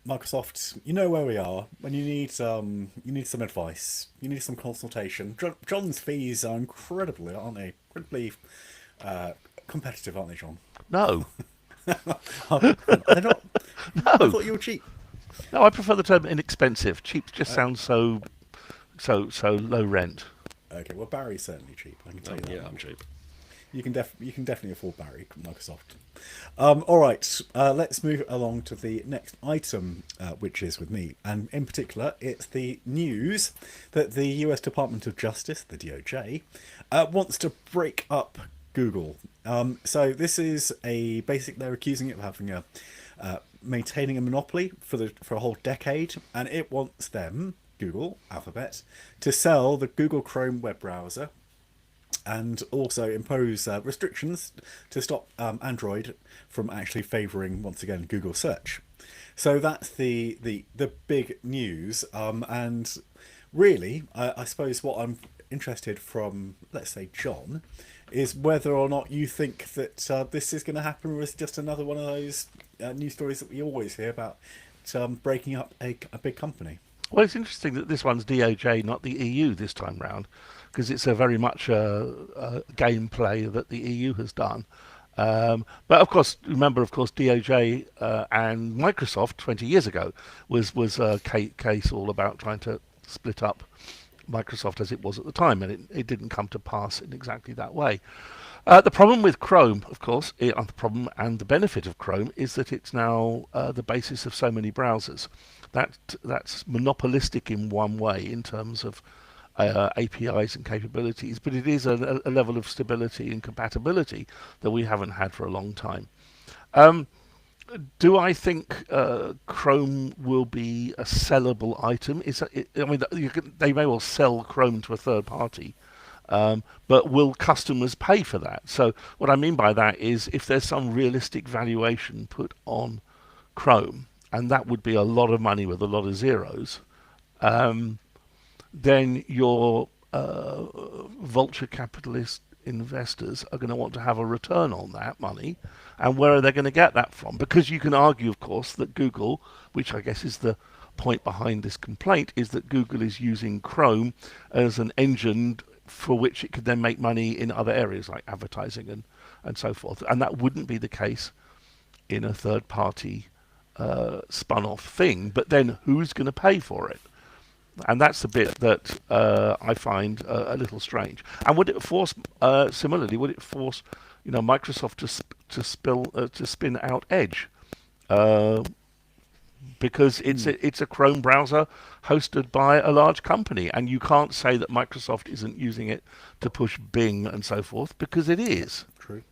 A: Microsoft, you know where we are when you need some advice, you need some consultation. John's fees are incredibly, aren't they? Incredibly uh, competitive, aren't they, John?
C: No,
A: Are they not? I
C: no,
A: thought you were cheap.
C: no. I prefer the term inexpensive. Cheap just sounds so low rent.
A: Okay, well Barry's certainly cheap. I can tell you that.
B: Yeah, I'm cheap.
A: You can definitely afford Barry, Microsoft. All right, let's move along to the next item, which is with me, and in particular, it's the news that the U.S. Department of Justice, the DOJ, wants to break up Google. So this is they're accusing it of having maintaining a monopoly for a whole decade, and it wants them, Google, Alphabet, to sell the Google Chrome web browser and also impose restrictions to stop Android from actually favouring, once again, Google search. So that's the big news. And really, I suppose what I'm interested from, let's say, John, is whether or not you think that this is going to happen, or is it just another one of those news stories that we always hear about breaking up a big company.
C: Well, it's interesting that this one's DOJ, not the EU this time round, because it's a very much a gameplay that the EU has done. But of course, remember, of course, DOJ and Microsoft 20 years ago was a case all about trying to split up Microsoft as it was at the time, and it didn't come to pass in exactly that way. The problem with Chrome, of course, the problem and the benefit of Chrome is that it's now the basis of so many browsers. That's monopolistic in one way in terms of APIs and capabilities, but it is a level of stability and compatibility that we haven't had for a long time. Do I think Chrome will be a sellable item? They may well sell Chrome to a third party, but will customers pay for that? So what I mean by that is if there's some realistic valuation put on Chrome, and that would be a lot of money with a lot of zeros, then your vulture capitalist investors are going to want to have a return on that money. And where are they going to get that from? Because you can argue, of course, that Google, which I guess is the point behind this complaint, is that Google is using Chrome as an engine for which it could then make money in other areas like advertising and so forth. And that wouldn't be the case in a third party spun off thing. But then who's going to pay for it? And that's the bit that I find a little strange. And would it force, similarly, would it force, Microsoft to spin out Edge? Because it's a Chrome browser hosted by a large company, and you can't say that Microsoft isn't using it to push Bing and so forth, because it is.
A: True.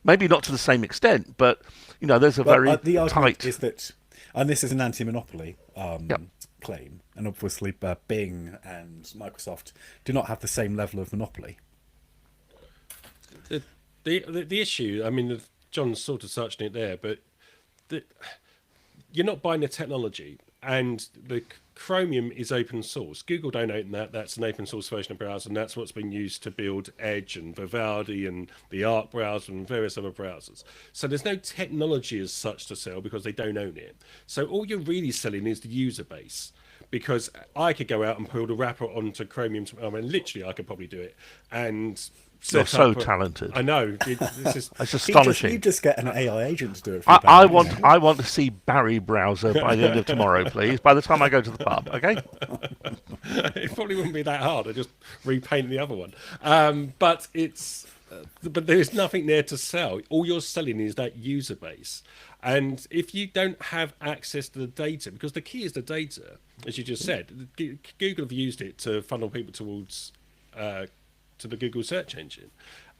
C: Maybe not to the same extent, but there's a very
A: the argument
C: tight.
A: is that, and this is an anti-monopoly
C: Yep.
A: claim, and obviously Bing and Microsoft do not have the same level of monopoly.
B: The issue, I mean, John's sort of touched on it there, but you're not buying the technology, and the Chromium is open source. Google don't own that. That's an open source version of browser, and that's what's been used to build Edge and Vivaldi and the Arc browser and various other browsers. So there's no technology as such to sell because they don't own it. So all you're really selling is the user base. Because I could go out and build a wrapper onto Chromium. I mean, literally, I could probably do it. And
C: You're so talented.
B: I know. This is
C: It's astonishing.
A: You just get an AI agent to do it for you.
C: I want to see Barry browser by the end of tomorrow, please. By the time I go to the pub, okay?
B: It probably wouldn't be that hard. I just repaint the other one. But there's nothing there to sell. All you're selling is that user base. And if you don't have access to the data, because the key is the data, as you just said, Google have used it to funnel people towards to the Google search engine.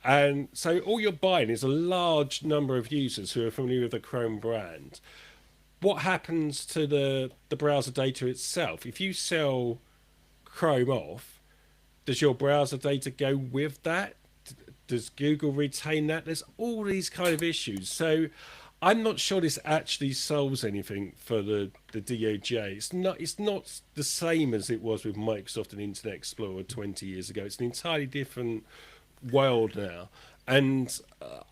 B: And so all you're buying is a large number of users who are familiar with the Chrome brand. What happens to the browser data itself? If you sell Chrome off, does your browser data go with that? Does Google retain that? There's all these kind of issues. So I'm not sure this actually solves anything for the DOJ. It's not the same as it was with Microsoft and Internet Explorer 20 years ago. It's an entirely different world now. And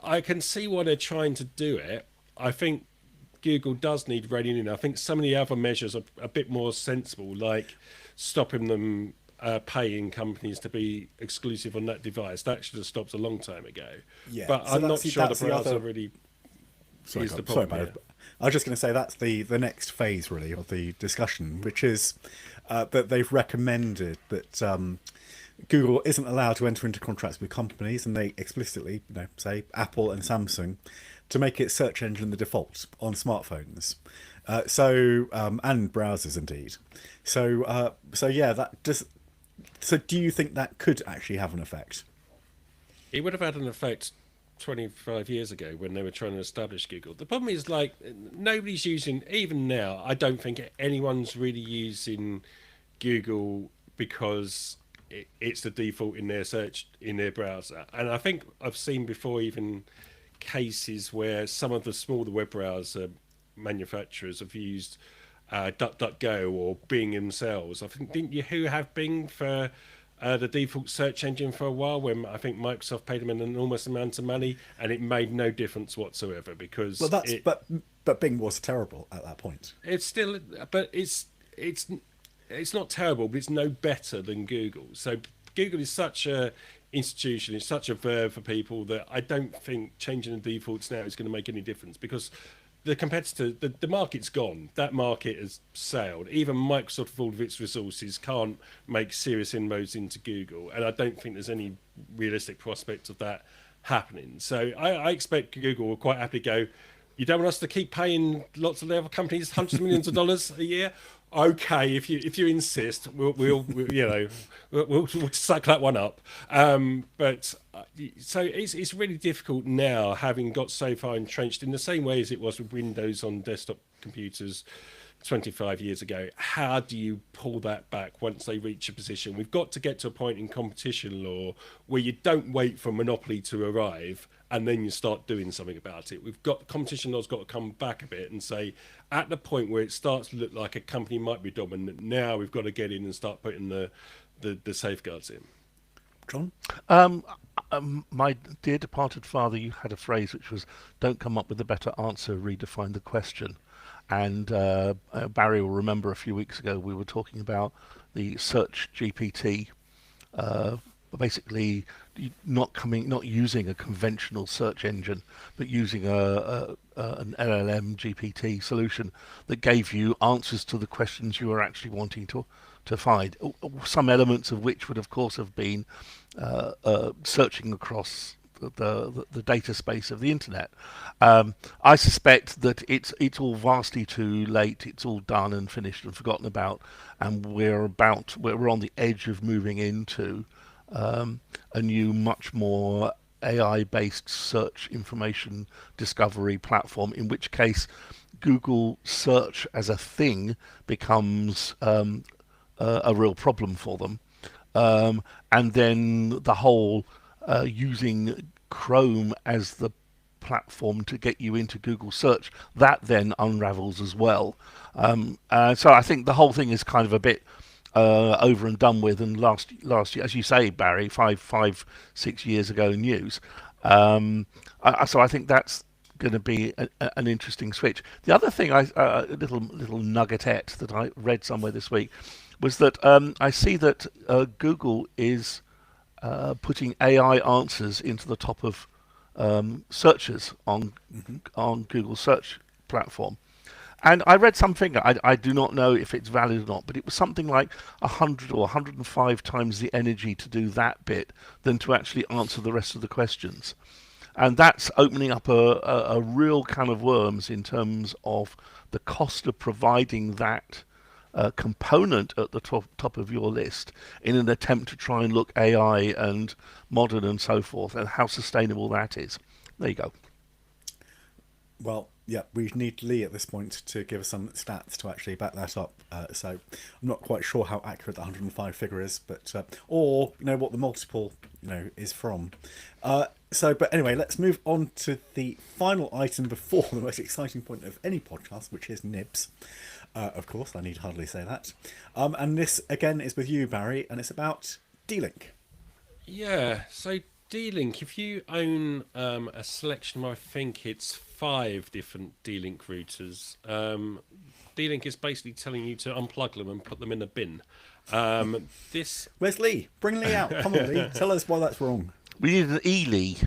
B: I can see why they're trying to do it. I think Google does need reining in. I think some of the other measures are a bit more sensible, like stopping them paying companies to be exclusive on that device. That should have stopped a long time ago.
A: Yeah,
B: But
A: so
B: I'm not
A: that's-
B: sure the
A: that's the
B: browser
A: other-
B: really
A: Sorry,
B: is the
A: sorry,
B: problem.
A: Barry. I was just going to say that's the next phase really of the discussion, which is that they've recommended that Google isn't allowed to enter into contracts with companies, and they explicitly, say Apple and Samsung, to make its search engine the default on smartphones. And browsers indeed. So yeah, that does. So do you think that could actually have an effect?
B: It would have had an effect 25 years ago when they were trying to establish Google. The problem is, like, nobody's using, even now, I don't think anyone's really using Google because it's the default in their search, in their browser. And I think I've seen before even cases where some of the smaller web browser manufacturers have used DuckDuckGo or Bing themselves. I think, didn't Yahoo have Bing for the default search engine for a while, when I think Microsoft paid them an enormous amount of money, and it made no difference whatsoever because
A: Well, but Bing was terrible at that point.
B: it's still, but it's not terrible, but it's no better than Google. So Google is such a institution, it's such a verb for people that I don't think changing the defaults now is going to make any difference, because the competitor, the market's gone. That market has sailed. Even Microsoft, with all of its resources, can't make serious inroads into Google, and I don't think there's any realistic prospect of that happening. So I expect Google will quite happily go, you don't want us to keep paying lots of the other companies hundreds of millions of dollars a year? Okay, if you insist, we'll suck that one up. But so it's really difficult now, having got so far entrenched in the same way as it was with Windows on desktop computers 25 years ago. How do you pull that back once they reach a position? We've got to get to a point in competition law where you don't wait for a monopoly to arrive and then you start doing something about it. We've got, competition law's got to come back a bit and say, at the point where it starts to look like a company might be dominant, now we've got to get in and start putting the safeguards in.
A: John?
C: My dear departed father, you had a phrase which was, don't come up with a better answer, redefine the question. And Barry will remember a few weeks ago we were talking about the search GPT, basically not using a conventional search engine, but using an LLM GPT solution that gave you answers to the questions you were actually wanting to find. Some elements of which would, of course, have been searching across the data space of the internet. I suspect that it's all vastly too late. It's all done and finished and forgotten about, and we're on the edge of moving into a new, much more AI-based search information discovery platform, in which case Google search as a thing becomes a real problem for them. And then the whole using Chrome as the platform to get you into Google search, that then unravels as well. So I think the whole thing is kind of a bit over and done with, and last year, as you say, Barry, 6 years ago news. So I think that's going to be an interesting switch. The other thing, a little nuggetette that I read somewhere this week, was that I see that Google is putting AI answers into the top of searches on Google search platform. And I read something, I do not know if it's valid or not, but it was something like 100 or 105 times the energy to do that bit than to actually answer the rest of the questions. And that's opening up a real can of worms in terms of the cost of providing that component at the top of your list in an attempt to try and look AI and modern and so forth, and how sustainable that is. There you go.
A: Well, yeah, we need Lee at this point to give us some stats to actually back that up. So I'm not quite sure how accurate the 105 figure is, but or what the multiple is from. But anyway, let's move on to the final item before the most exciting point of any podcast, which is nibs. Of course, I need hardly say that. And this again is with you, Barry, and it's about D-Link.
B: Yeah, so D-Link, if you own a selection of, I think it's 5 different D-Link routers, D-Link is basically telling you to unplug them and put them in a bin. This
A: Where's Lee? Bring Lee out. Come on, Lee. Tell us why that's wrong.
C: We need an E-Lee.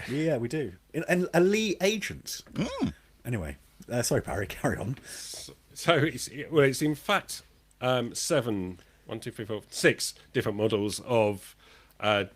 A: Yeah, we do. And a Lee agent. Anyway, sorry, Barry. Carry on.
B: So it's in fact 7, 1, 2, 3, 4, 6 different models of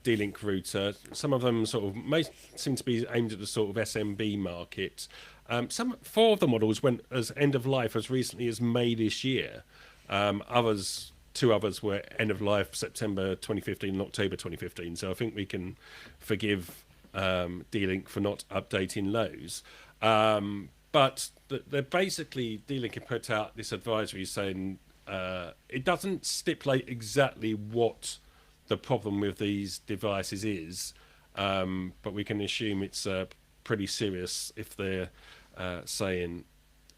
B: D-Link router. Some of them sort of most seem to be aimed at the sort of SMB market. 4 of the models went as end of life as recently as May this year. 2 others were end of life September 2015 and October 2015. So I think we can forgive D-Link for not updating those. But they're basically, D-Link have put out this advisory saying it doesn't stipulate exactly what the problem with these devices is, but we can assume it's pretty serious if they're saying,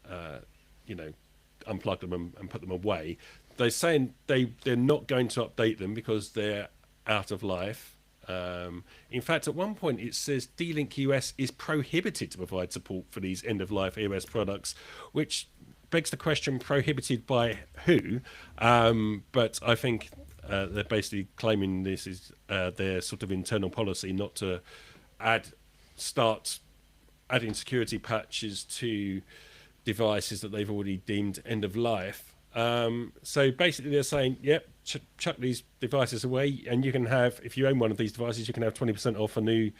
B: unplug them and put them away. They're saying they're not going to update them because they're out of life. In fact, at one point it says D-Link US is prohibited to provide support for these end-of-life EOS products, which begs the question, prohibited by who? But I think they're basically claiming this is their sort of internal policy not to start adding security patches to devices that they've already deemed end of life. So basically they're saying, yep, chuck these devices away, and you can have, if you own one of these devices, you can have 20% off a new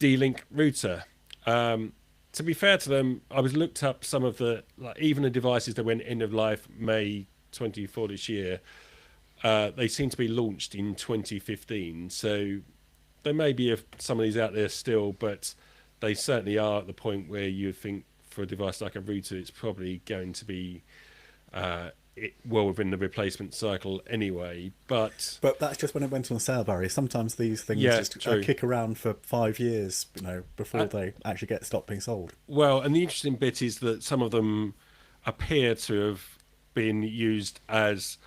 B: D-Link router. To be fair to them, I was looked up some of the, even the devices that went end of life May 24 this year, they seem to be launched in 2015. So there may be some of these out there still, but they certainly are at the point where you think for a device like a router, it's probably going to be well within the replacement cycle anyway. But
A: that's just when it went on sale, Barry. Sometimes these things kick around for 5 years, before they actually get stopped being sold.
B: Well, and the interesting bit is that some of them appear to have been used as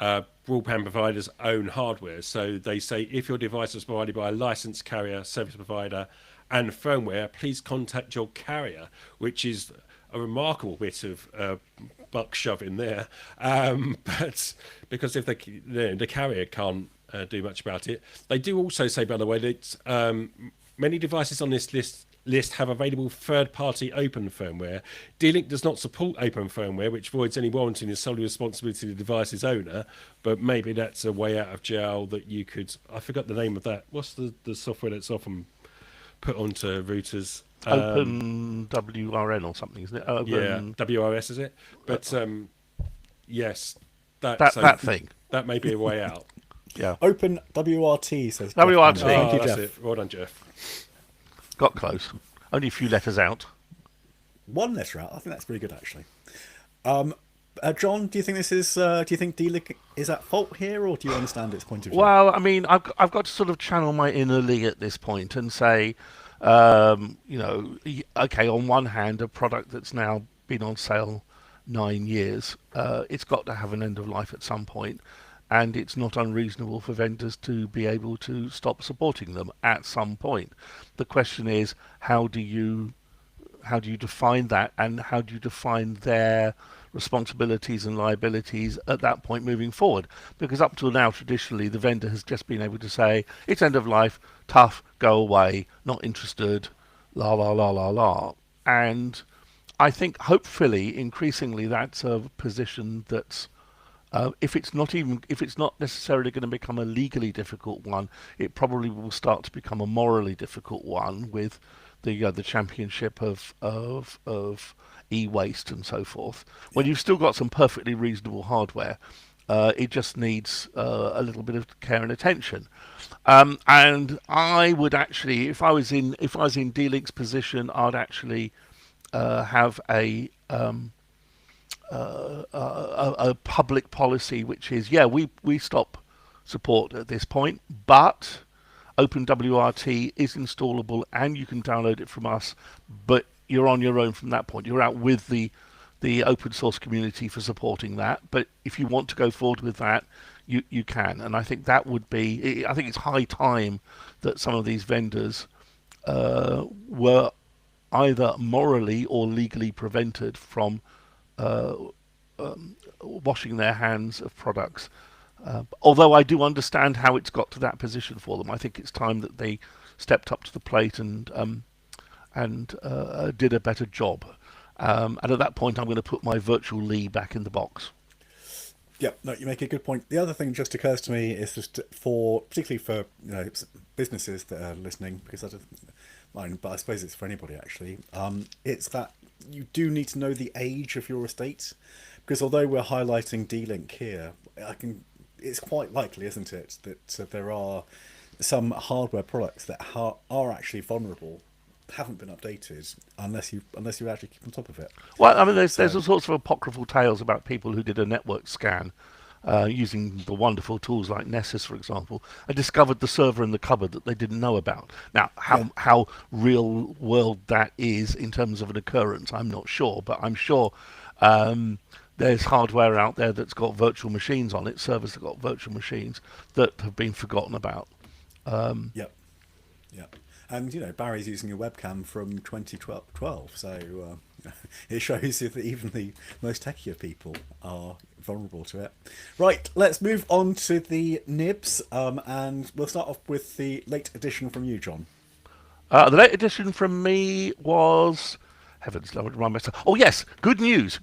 B: broadband providers' own hardware. So they say if your device is provided by a licensed carrier, service provider, and firmware, please contact your carrier, which is a remarkable bit of buck shove in there. But because if the carrier can't do much about it, they do also say, by the way, that many devices on this list have available third-party open firmware. D-Link does not support open firmware, which voids any warranty and is solely responsibility of the device's owner. But maybe that's a way out of jail that you could. I forgot the name of that. What's the software that's often put onto routers?
C: Open WRN or something, isn't it?
B: Yeah, WRS is it? But yes,
C: that thing.
B: That may be a way out.
C: Yeah.
A: Open WRT says.
C: WRT.
A: Thank you,
B: That's
A: Jeff.
B: it. Well done, Jeff.
C: Got close. Only a few letters out.
A: One letter out. I think that's pretty good, actually. John, do you think this is? Do you think D-Link is at fault here, or do you understand its point of view?
C: Well, I mean, I've got to sort of channel my inner Lee at this point and say, okay, on one hand, a product that's now been on sale 9 years, it's got to have an end of life at some point, and it's not unreasonable for vendors to be able to stop supporting them at some point. The question is, how do you define that, and how do you define their responsibilities and liabilities at that point moving forward? Because up till now, traditionally, the vendor has just been able to say, it's end of life, tough, go away, not interested, la la la la la. And I think hopefully increasingly that's a position that's if it's not necessarily going to become a legally difficult one, it probably will start to become a morally difficult one with the championship of e-waste and so forth. When you've still got some perfectly reasonable hardware, it just needs a little bit of care and attention. And I would actually, if I was in D-Link's position, I'd actually have a public policy, which is, we stop support at this point, but OpenWRT is installable and you can download it from us, but you're on your own from that point. You're out with the open source community for supporting that. But if you want to go forward with that, you can. And I think that would be. I think it's high time that some of these vendors were either morally or legally prevented from uh, washing their hands of products. Although I do understand how it's got to that position for them, I think it's time that they stepped up to the plate and did a better job. And at that point, I'm going to put my virtual Lee back in the box.
A: Yeah, no, you make a good point. The other thing just occurs to me is just for, particularly for businesses that are listening, because I don't mind, but I suppose it's for anybody actually. It's that you do need to know the age of your estate, because although we're highlighting D-Link here, it's quite likely, isn't it, that there are some hardware products that are actually vulnerable, haven't been updated unless you actually keep on top of it.
C: Well, I mean, there's all sorts of apocryphal tales about people who did a network scan using the wonderful tools like Nessus, for example, and discovered the server in the cupboard that they didn't know about. Now, how real world that is in terms of an occurrence, I'm not sure, but I'm sure there's hardware out there that's got virtual machines on it, servers that got virtual machines that have been forgotten about.
A: Yep. Yep. And Barry's using a webcam from 2012, so it shows you that even the most techie of people are vulnerable to it. Right, let's move on to the nibs, and we'll start off with the late edition from you, John.
C: The late edition from me was... Heavens, I would remind myself. Oh yes, good news,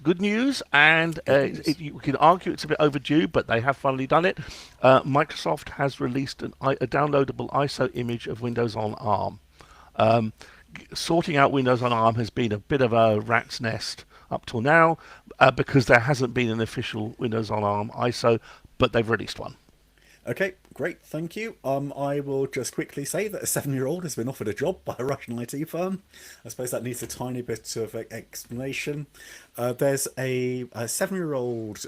C: and you can argue it's a bit overdue, but they have finally done it. Microsoft has released a downloadable ISO image of Windows on ARM. Sorting out Windows on ARM has been a bit of a rat's nest up till now because there hasn't been an official Windows on ARM ISO, but they've released one.
A: Okay, great, thank you. I will just quickly say that a 7-year-old has been offered a job by a Russian IT firm. I suppose that needs a tiny bit of explanation. There's a 7-year-old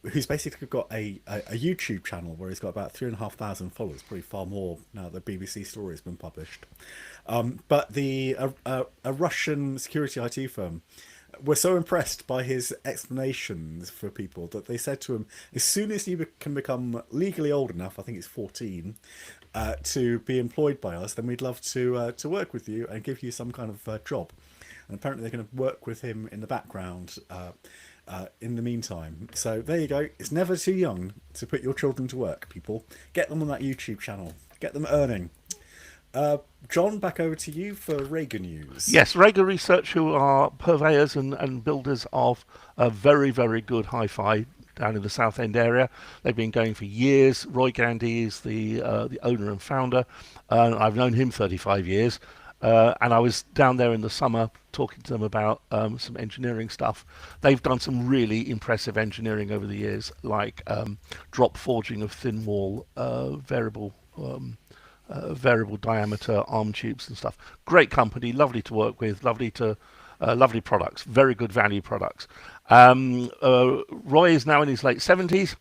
A: who's basically got a YouTube channel where he's got about 3,500 followers, probably far more now that BBC story has been published. But a Russian security IT firm were so impressed by his explanations for people that they said to him, as soon as you can become legally old enough, I think it's 14, to be employed by us, then we'd love to work with you and give you some kind of job. And apparently they're going to work with him in the background in the meantime. So there you go. It's never too young to put your children to work, people. Get them on that YouTube channel. Get them earning. John, back over to you for Rega News.
C: Yes, Rega Research, who are purveyors and builders of very, very good hi-fi down in the South End area. They've been going for years. Roy Gandy is the owner and founder. I've known him 35 years. And I was down there in the summer talking to them about some engineering stuff. They've done some really impressive engineering over the years, like drop forging of thin wall variable diameter arm tubes and stuff. Great company, lovely to work with, lovely products, very good value products. Roy is now in his late 70s,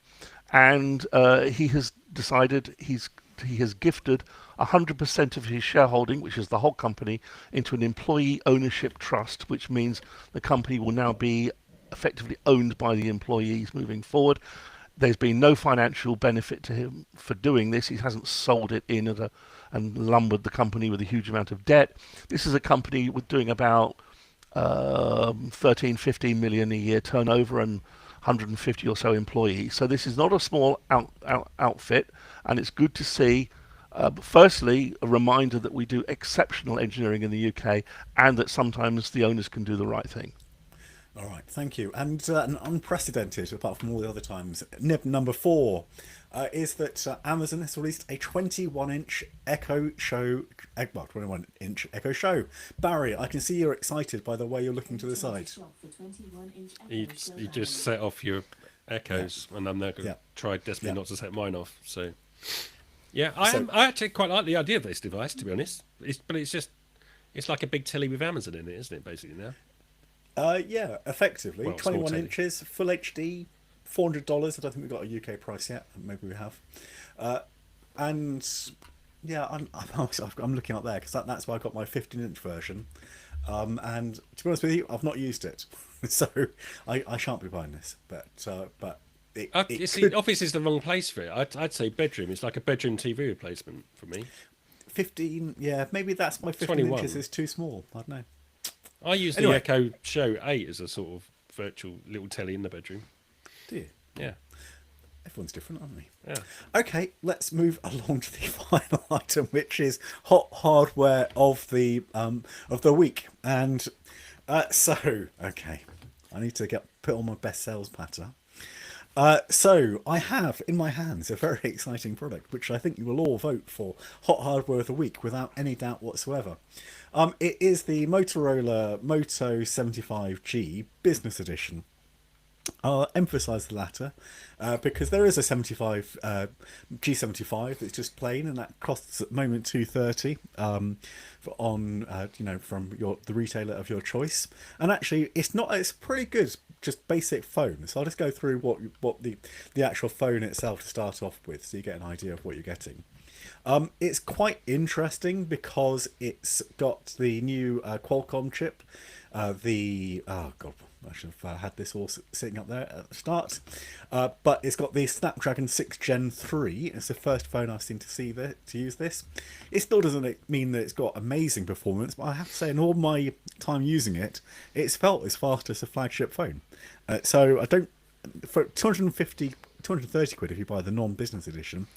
C: and he has decided he has gifted 100% of his shareholding, which is the whole company, into an employee ownership trust, which means the company will now be effectively owned by the employees moving forward. There's been no financial benefit to him for doing this. He hasn't sold it in and lumbered the company with a huge amount of debt. This is a company with doing about 13-15 million a year turnover and 150 or so employees. So this is not a small outfit, and it's good to see. Firstly, a reminder that we do exceptional engineering in the UK, and that sometimes the owners can do the right thing.
A: All right, thank you. And an unprecedented, apart from all the other times, nib number 4 is that Amazon has released a 21-inch Echo Show. 21-inch Echo Show. Barry, I can see you're excited by the way you're looking to the side.
B: You just set off your Echoes, and I'm now going to try desperately not to set mine off. So, yeah, I actually quite like the idea of this device, to be honest. It's like a big telly with Amazon in it, isn't it? Basically now.
A: Yeah, effectively.
B: Well,
A: 21 inches, full HD, $400. I don't think we've got a UK price yet. Maybe we have. And yeah, I'm looking up there because that's why I got my 15-inch version. And to be honest with you, I've not used it, so I shan't be buying this. But it
B: You see,
A: could
B: office is the wrong place for it. I'd say bedroom. It's like a bedroom TV replacement for me.
A: 15. Yeah, maybe that's why 15 inches
B: 21.
A: is too small. I don't know.
B: I use the
A: Anyway,
B: Echo Show 8 as a sort of virtual little telly in the bedroom.
A: do you?
B: Yeah,
A: Everyone's different, aren't we?
B: yeah.
A: Okay, let's move along to the final item, which is hot hardware of the week. And okay, I need to put on my best sales patter. So I have in my hands a very exciting product, which I think you will all vote for hot hardware of the week without any doubt whatsoever. It is the Motorola Moto 75G Business Edition. I'll emphasise the latter because there is a 75 G75 that's just plain, and that costs at the moment $230 from the retailer of your choice. And actually, it's pretty good, just basic phone. So I'll just go through what the actual phone itself to start off with, so you get an idea of what you're getting. It's quite interesting because it's got the new Qualcomm chip. I should have had this all sitting up there at the start. But it's got the Snapdragon 6 Gen 3. It's the first phone I've seen to use this. It still doesn't mean that it's got amazing performance, but I have to say, in all my time using it, it's felt as fast as a flagship phone. So I don't... For 230 quid if you buy the non-business edition,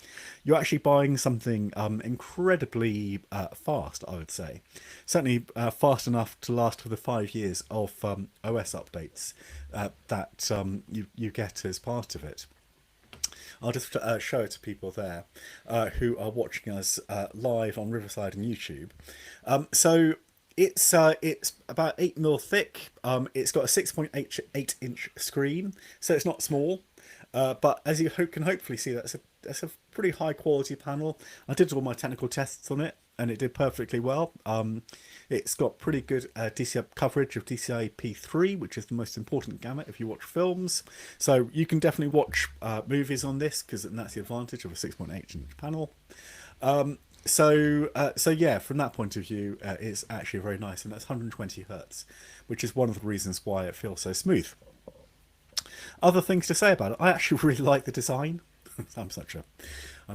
A: you're actually buying something incredibly fast, I would say. Certainly fast enough to last for the 5 years of OS updates that you get as part of it. I'll just show it to people there who are watching us live on Riverside and YouTube. So it's about 8mm thick. It's got a 6.8 inch screen, so it's not small. But as you can hopefully see, that's a pretty high quality panel. I did all my technical tests on it, and it did perfectly well. It's got pretty good DCI coverage of DCI-P3, which is the most important gamut if you watch films. So you can definitely watch movies on this, because that's the advantage of a 6.8 inch panel. So yeah, from that point of view, it's actually very nice, and that's 120 Hertz, which is one of the reasons why it feels so smooth. Other things to say about it, I actually really like the design.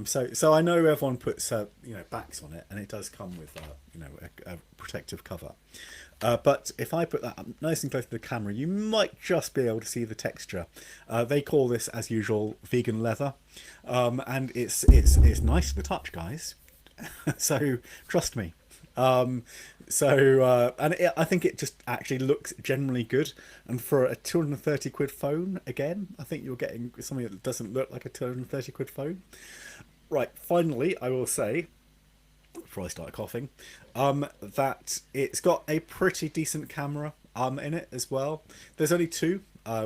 A: So I know everyone puts backs on it, and it does come with a protective cover. But if I put that up nice and close to the camera, you might just be able to see the texture. They call this, as usual, vegan leather, and it's nice to the touch, guys. So trust me. I think it just actually looks generally good, and for a 230 quid phone, again, I think you're getting something that doesn't look like a 230 quid phone. Right, finally, I will say, before I start coughing, that it's got a pretty decent camera in it as well. There's only two,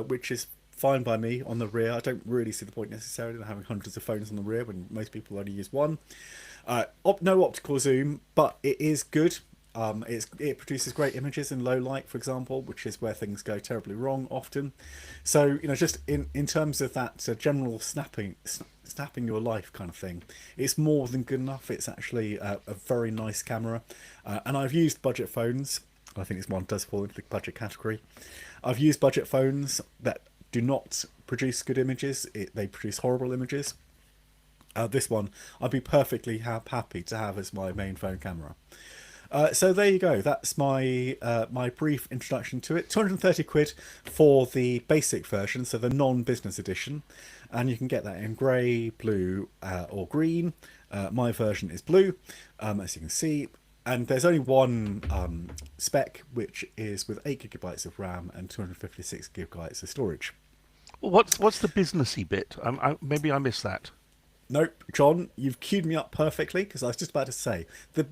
A: which is fine by me on the rear. I don't really see the point necessarily in having hundreds of phones on the rear when most people only use one. No optical zoom, but it is good. It produces great images in low light, for example, which is where things go terribly wrong often. So just in terms of that general snapping your life kind of thing, it's more than good enough. It's actually a very nice camera, and I've used budget phones. I think this one does fall into the budget category. I've used budget phones that do not produce good images. They produce horrible images. This one I'd be perfectly happy to have as my main phone camera. So there you go. That's my my brief introduction to it. 230 quid for the basic version, so the non-business edition, and you can get that in grey, blue, or green. My version is blue, as you can see. And there's only one spec, which is with 8 GB of RAM and 256 GB of storage.
C: Well, what's the businessy bit? Maybe I missed that.
A: Nope, John, you've queued me up perfectly, because I was just about to say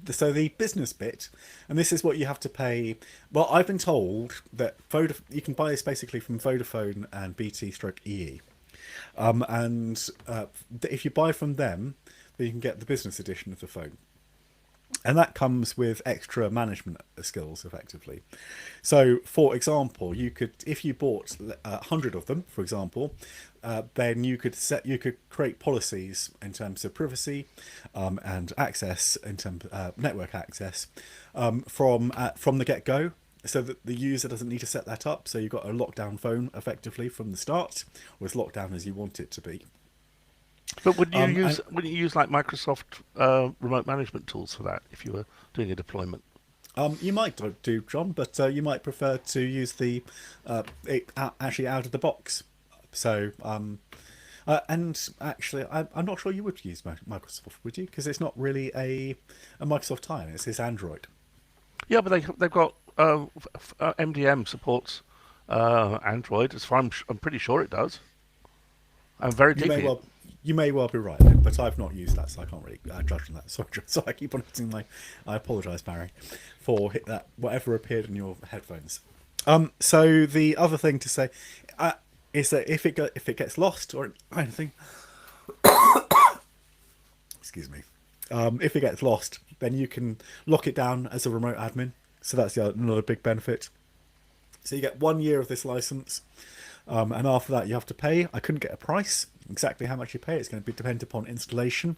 A: so the business bit, and this is what you have to pay. Well, I've been told that you can buy this basically from Vodafone and BT/EE, and if you buy from them, then you can get the business edition of the phone. And that comes with extra management skills, effectively. So, for example, you could, if you bought 100 of them, for example, then you could create policies in terms of privacy and access, in terms network access, from the get-go. so that the user doesn't need to set that up. So you've got a lockdown phone effectively from the start, or as locked down as you want it to be.
C: But would you use
A: and-
C: would you use like Microsoft remote management tools for that if you were doing a deployment?
A: You might do, John, but you might prefer to use the actually out of the box. So, and actually, I'm not sure you would use Microsoft, would you? Because it's not really a Microsoft tie-in. It's Android.
C: Yeah, but they've got MDM supports Android. As far I'm pretty sure it does. I'm very deeply.
A: You may well be right, then, but I've not used that, so I can't really judge on that. So I keep on hitting my. I apologise, Barry, for that whatever appeared in your headphones. So the other thing to say is that if it gets lost or anything, excuse me, if it gets lost, then you can lock it down as a remote admin. So that's another big benefit. So you get 1 year of this license. And after that, you have to pay. I couldn't get a price, exactly how much you pay. It's going to be dependent upon installation.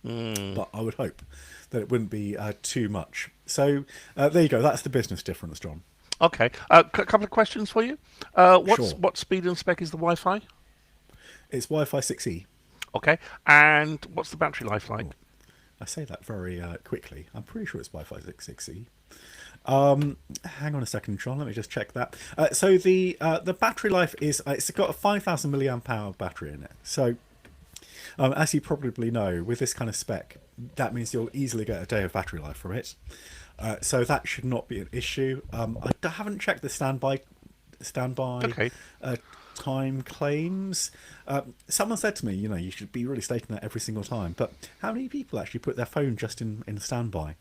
A: But I would hope that it wouldn't be too much. So there you go. That's the business difference, John.
C: Okay. A couple of questions for you. What
A: Sure.
C: speed and spec is the Wi-Fi?
A: It's Wi-Fi 6E.
C: Okay. And what's the battery life like?
A: I say that very quickly. I'm pretty sure it's Wi-Fi 6E. Hang on a second, John. Let me just check that. So the battery life is it's got a 5,000 milliamp hour battery in it. So as you probably know, with this kind of spec, that means you'll easily get a day of battery life from it. So that should not be an issue. I haven't checked the standby
C: Okay.
A: time claims. Someone said to me, you should be really stating that every single time. But how many people actually put their phone just in standby?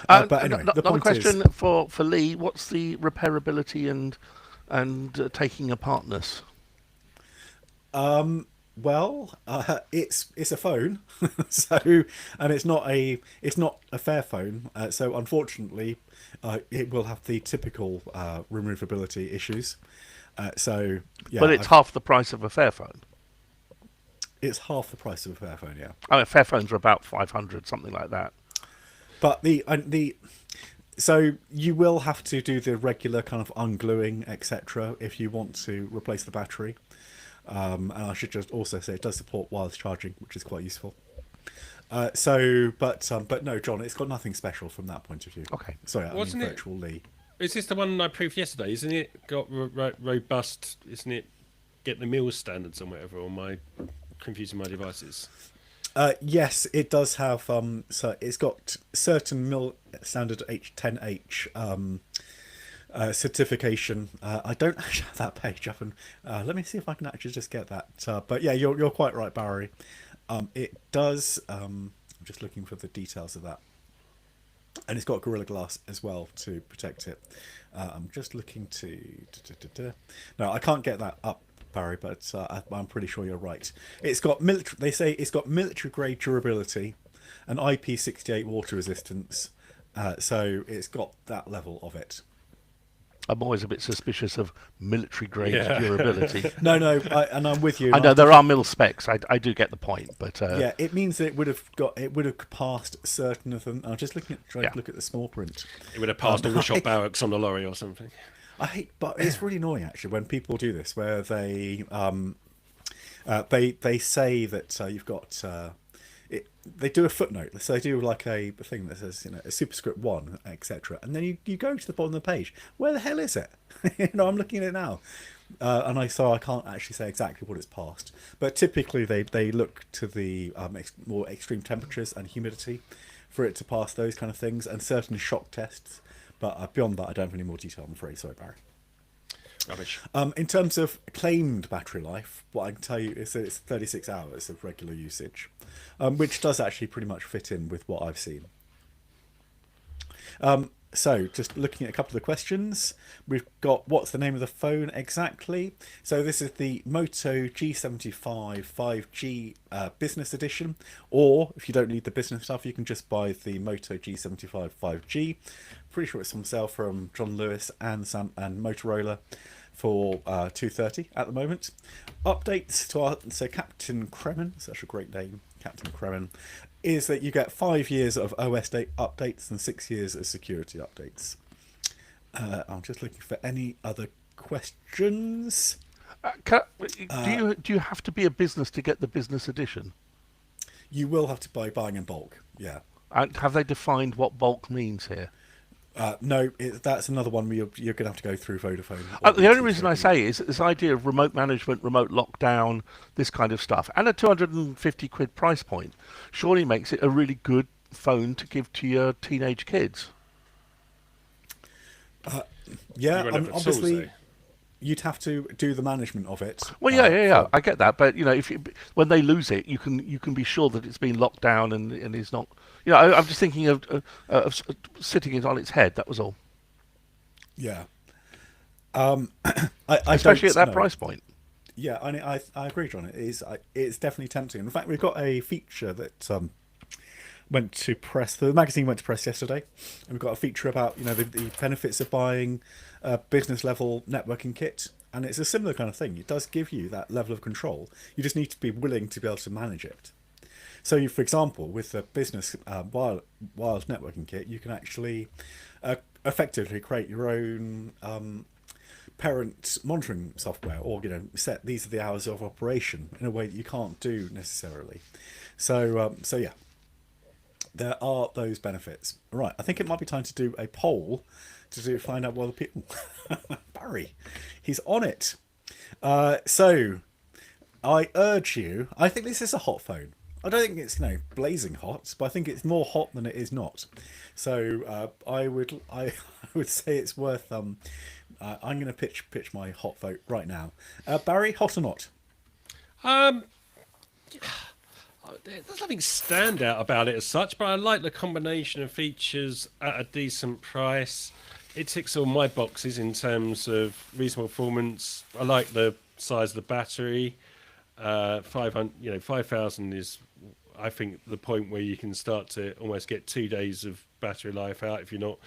A: But anyway, the
C: another
A: point
C: question
A: is,
C: for Lee: what's the repairability and taking apartness?
A: well, it's a phone, so and it's not a fair phone. So unfortunately, it will have the typical removability issues. So yeah,
C: But it's half the price of a Fairphone.
A: it's half the price of a fair phone. Yeah.
C: I mean, Fairphones are about 500, something like that.
A: But so you will have to do the regular kind of ungluing, etc., if you want to replace the battery. And I should just also say it does support wireless charging, which is quite useful. But no, John, it's got nothing special from that point of view.
C: Okay.
A: Sorry, I
B: Wasn't
A: mean
B: it-
A: virtual Lee.
B: Is this the one I proved yesterday? Isn't it got robust? Isn't it get the MILS standards or whatever? Or am I confusing my devices?
A: Yes, it does have. So it's got certain mil standard H10H certification. I don't actually have that page up, and let me see if I can actually just get that. But yeah, you're quite right, Barry. It does. I'm just looking for the details of that, and it's got Gorilla Glass as well to protect it. I'm just looking to. No, I can't get that up, Barry, but I'm pretty sure you're right. It's got military. They say it's got military grade durability, and IP68 water resistance. So it's got that level of it.
C: I'm always a bit suspicious of military-grade
B: Yeah.
C: durability.
A: No, and I'm with you.
C: I know there are mil specs. I do get the point, but
A: Yeah, it means that it would have passed certain of them. I'm just trying to look at the small print.
B: It would have passed all the shop barracks on the lorry or something.
A: But it's really annoying actually when people do this, where they say that you've got they do a footnote, so they do like a thing that says a superscript 1, etc., and then you go to the bottom of the page. Where the hell is it? I'm looking at it now, and I can't actually say exactly what it's past, but typically they look to the more extreme temperatures and humidity for it to pass those kind of things, and certain shock tests. But beyond that, I don't have any more detail, I'm afraid. Sorry, Barry.
B: Rubbish.
A: In terms of claimed battery life, what I can tell you is that it's 36 hours of regular usage, which does actually pretty much fit in with what I've seen. So just looking at a couple of the questions, we've got what's the name of the phone exactly. So this is the Moto G75 5G Business Edition, or if you don't need the business stuff, you can just buy the Moto G75 5G. Pretty sure it's on sale from John Lewis and Motorola for $230 at the moment. Updates to Captain Kremen, such a great name, Captain Kremen, is that you get 5 years of OS updates and 6 years of security updates. I'm just looking for any other questions.
C: Do you have to be a business to get the business edition?
A: You will have to buy buying in bulk. Yeah.
C: And have they defined what bulk means here?
A: No, that's another one where you're going to have to go through Vodafone.
C: The only reason I say is that this idea of remote management, remote lockdown, this kind of stuff, and a 250 quid price point, surely makes it a really good phone to give to your teenage kids.
A: Yeah,
B: You won't have the
A: obviously,
B: tools,
A: you'd have to do the management of it.
C: Well, yeah, I get that, but when they lose it, you can be sure that it's been locked down and is not. I'm just thinking of sitting it on its head. That was all.
A: Yeah.
C: Especially at that
A: know.
C: price point.
A: Yeah, I agree, John. It's definitely tempting. In fact, we've got a feature that went to press. The magazine went to press yesterday, and we've got a feature about the benefits of buying a business level networking kit, and it's a similar kind of thing. It does give you that level of control. You just need to be willing to be able to manage it. So, for example, with the business wireless networking kit, you can actually effectively create your own parent monitoring software, or set these are the hours of operation in a way that you can't do necessarily. So yeah, there are those benefits. Right, I think it might be time to do a poll to find out whether people. Barry, he's on it. So I urge you. I think this is a hot phone. I don't think it's blazing hot, but I think it's more hot than it is not. So I would say it's worth. I'm going to pitch my hot vote right now. Barry, hot or not?
B: There's nothing standout about it as such, but I like the combination of features at a decent price. It ticks all my boxes in terms of reasonable performance. I like the size of the battery. 5,000 is, I think, the point where you can start to almost get 2 days of battery life out if you're not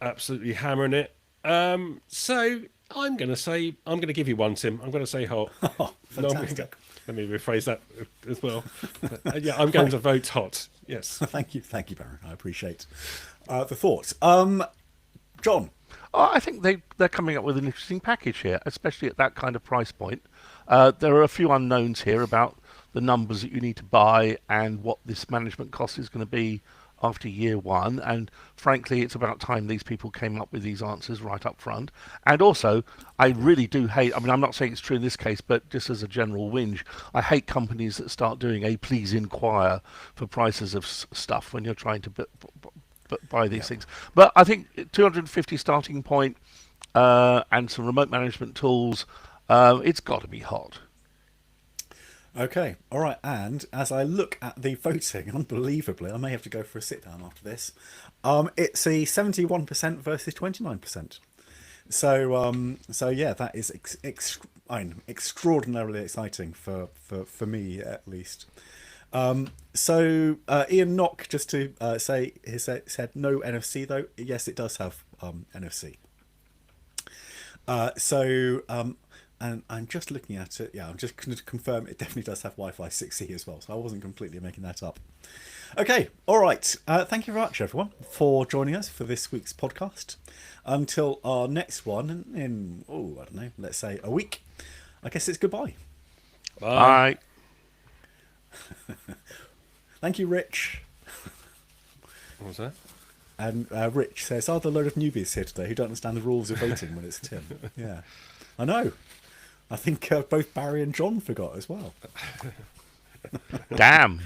B: absolutely hammering it. So I'm going to give you one, Tim. I'm going to say hot.
A: Oh, fantastic.
B: Let me rephrase that as well. Yeah, I'm going to vote hot. Yes.
A: Thank you, Baron. I appreciate the thoughts. John.
C: I think they're coming up with an interesting package here, especially at that kind of price point. There are a few unknowns here about the numbers that you need to buy and what this management cost is going to be after year one. And frankly, it's about time these people came up with these answers right up front. And also, I really do hate, I'm not saying it's true in this case, but just as a general whinge, I hate companies that start doing a please inquire for prices of stuff when you're trying to buy these things. But I think 250 starting point and some remote management tools, it's got to be hot.
A: Okay, all right. And as I look at the voting, unbelievably, I may have to go for a sit down after this. It's a 71% versus 29%. So yeah, that is extraordinarily exciting for me at least. So Ian Knock, just to say, he said no NFC though. Yes, it does have NFC. And I'm just looking at it. Yeah, I'm just going to confirm it definitely does have Wi-Fi 6E as well. So I wasn't completely making that up. Okay, all right. Thank you very much, everyone, for joining us for this week's podcast. Until our next one in I don't know, let's say a week. I guess it's goodbye.
C: Bye.
A: Thank you, Rich.
B: What was that?
A: And Rich says, are there a load of newbies here today who don't understand the rules of voting when it's Tim? Yeah, I know. I think both Barry and John forgot as well.
C: Damn.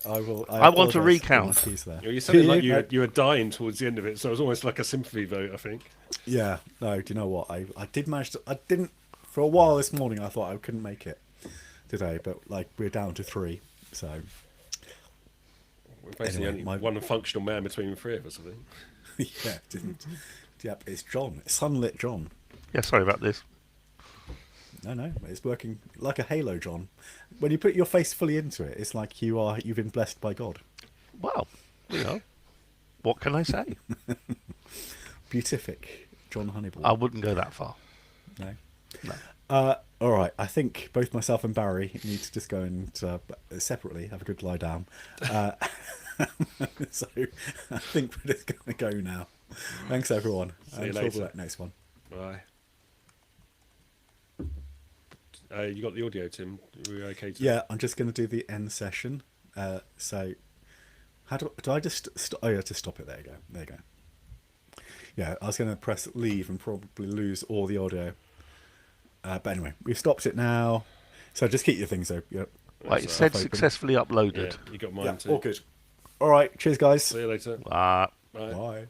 A: I
C: want to recount.
B: You sounded like you were dying towards the end of it, so it was almost like a sympathy vote, I think.
A: Yeah. No, do you know what? I did manage to... I didn't... For a while this morning, I thought I couldn't make it today, but we're down to 3, so...
B: We're basically only one functional man between the 3 of us, I think.
A: Yeah, didn't... Yep, it's John. It's Sunlit John.
C: Yeah, sorry about this.
A: No, it's working like a halo, John. When you put your face fully into it, it's like you've been blessed by God.
C: Well, what can I say?
A: Beatific, John Honeyball.
C: I wouldn't go that far.
A: No. All right, I think both myself and Barry need to just go and separately have a good lie down. So I think we're just going to go now. Thanks, everyone.
B: you
A: And
B: later.
A: till the next one.
B: Bye. You got the audio, Tim? Were you okay to...
A: Yeah, I'm just going to do the end session. So, how do I just... oh, yeah, just stop it. There you go. There you go. Yeah, I was going to press leave and probably lose all the audio. But anyway, we've stopped it now. So just keep your things open. Yep.
C: Right, it said successfully uploaded.
B: Yeah, you got mine
A: Yeah,
B: too.
A: all good. All right, cheers, guys.
B: See you later.
C: Bye.
B: Bye.
A: Bye.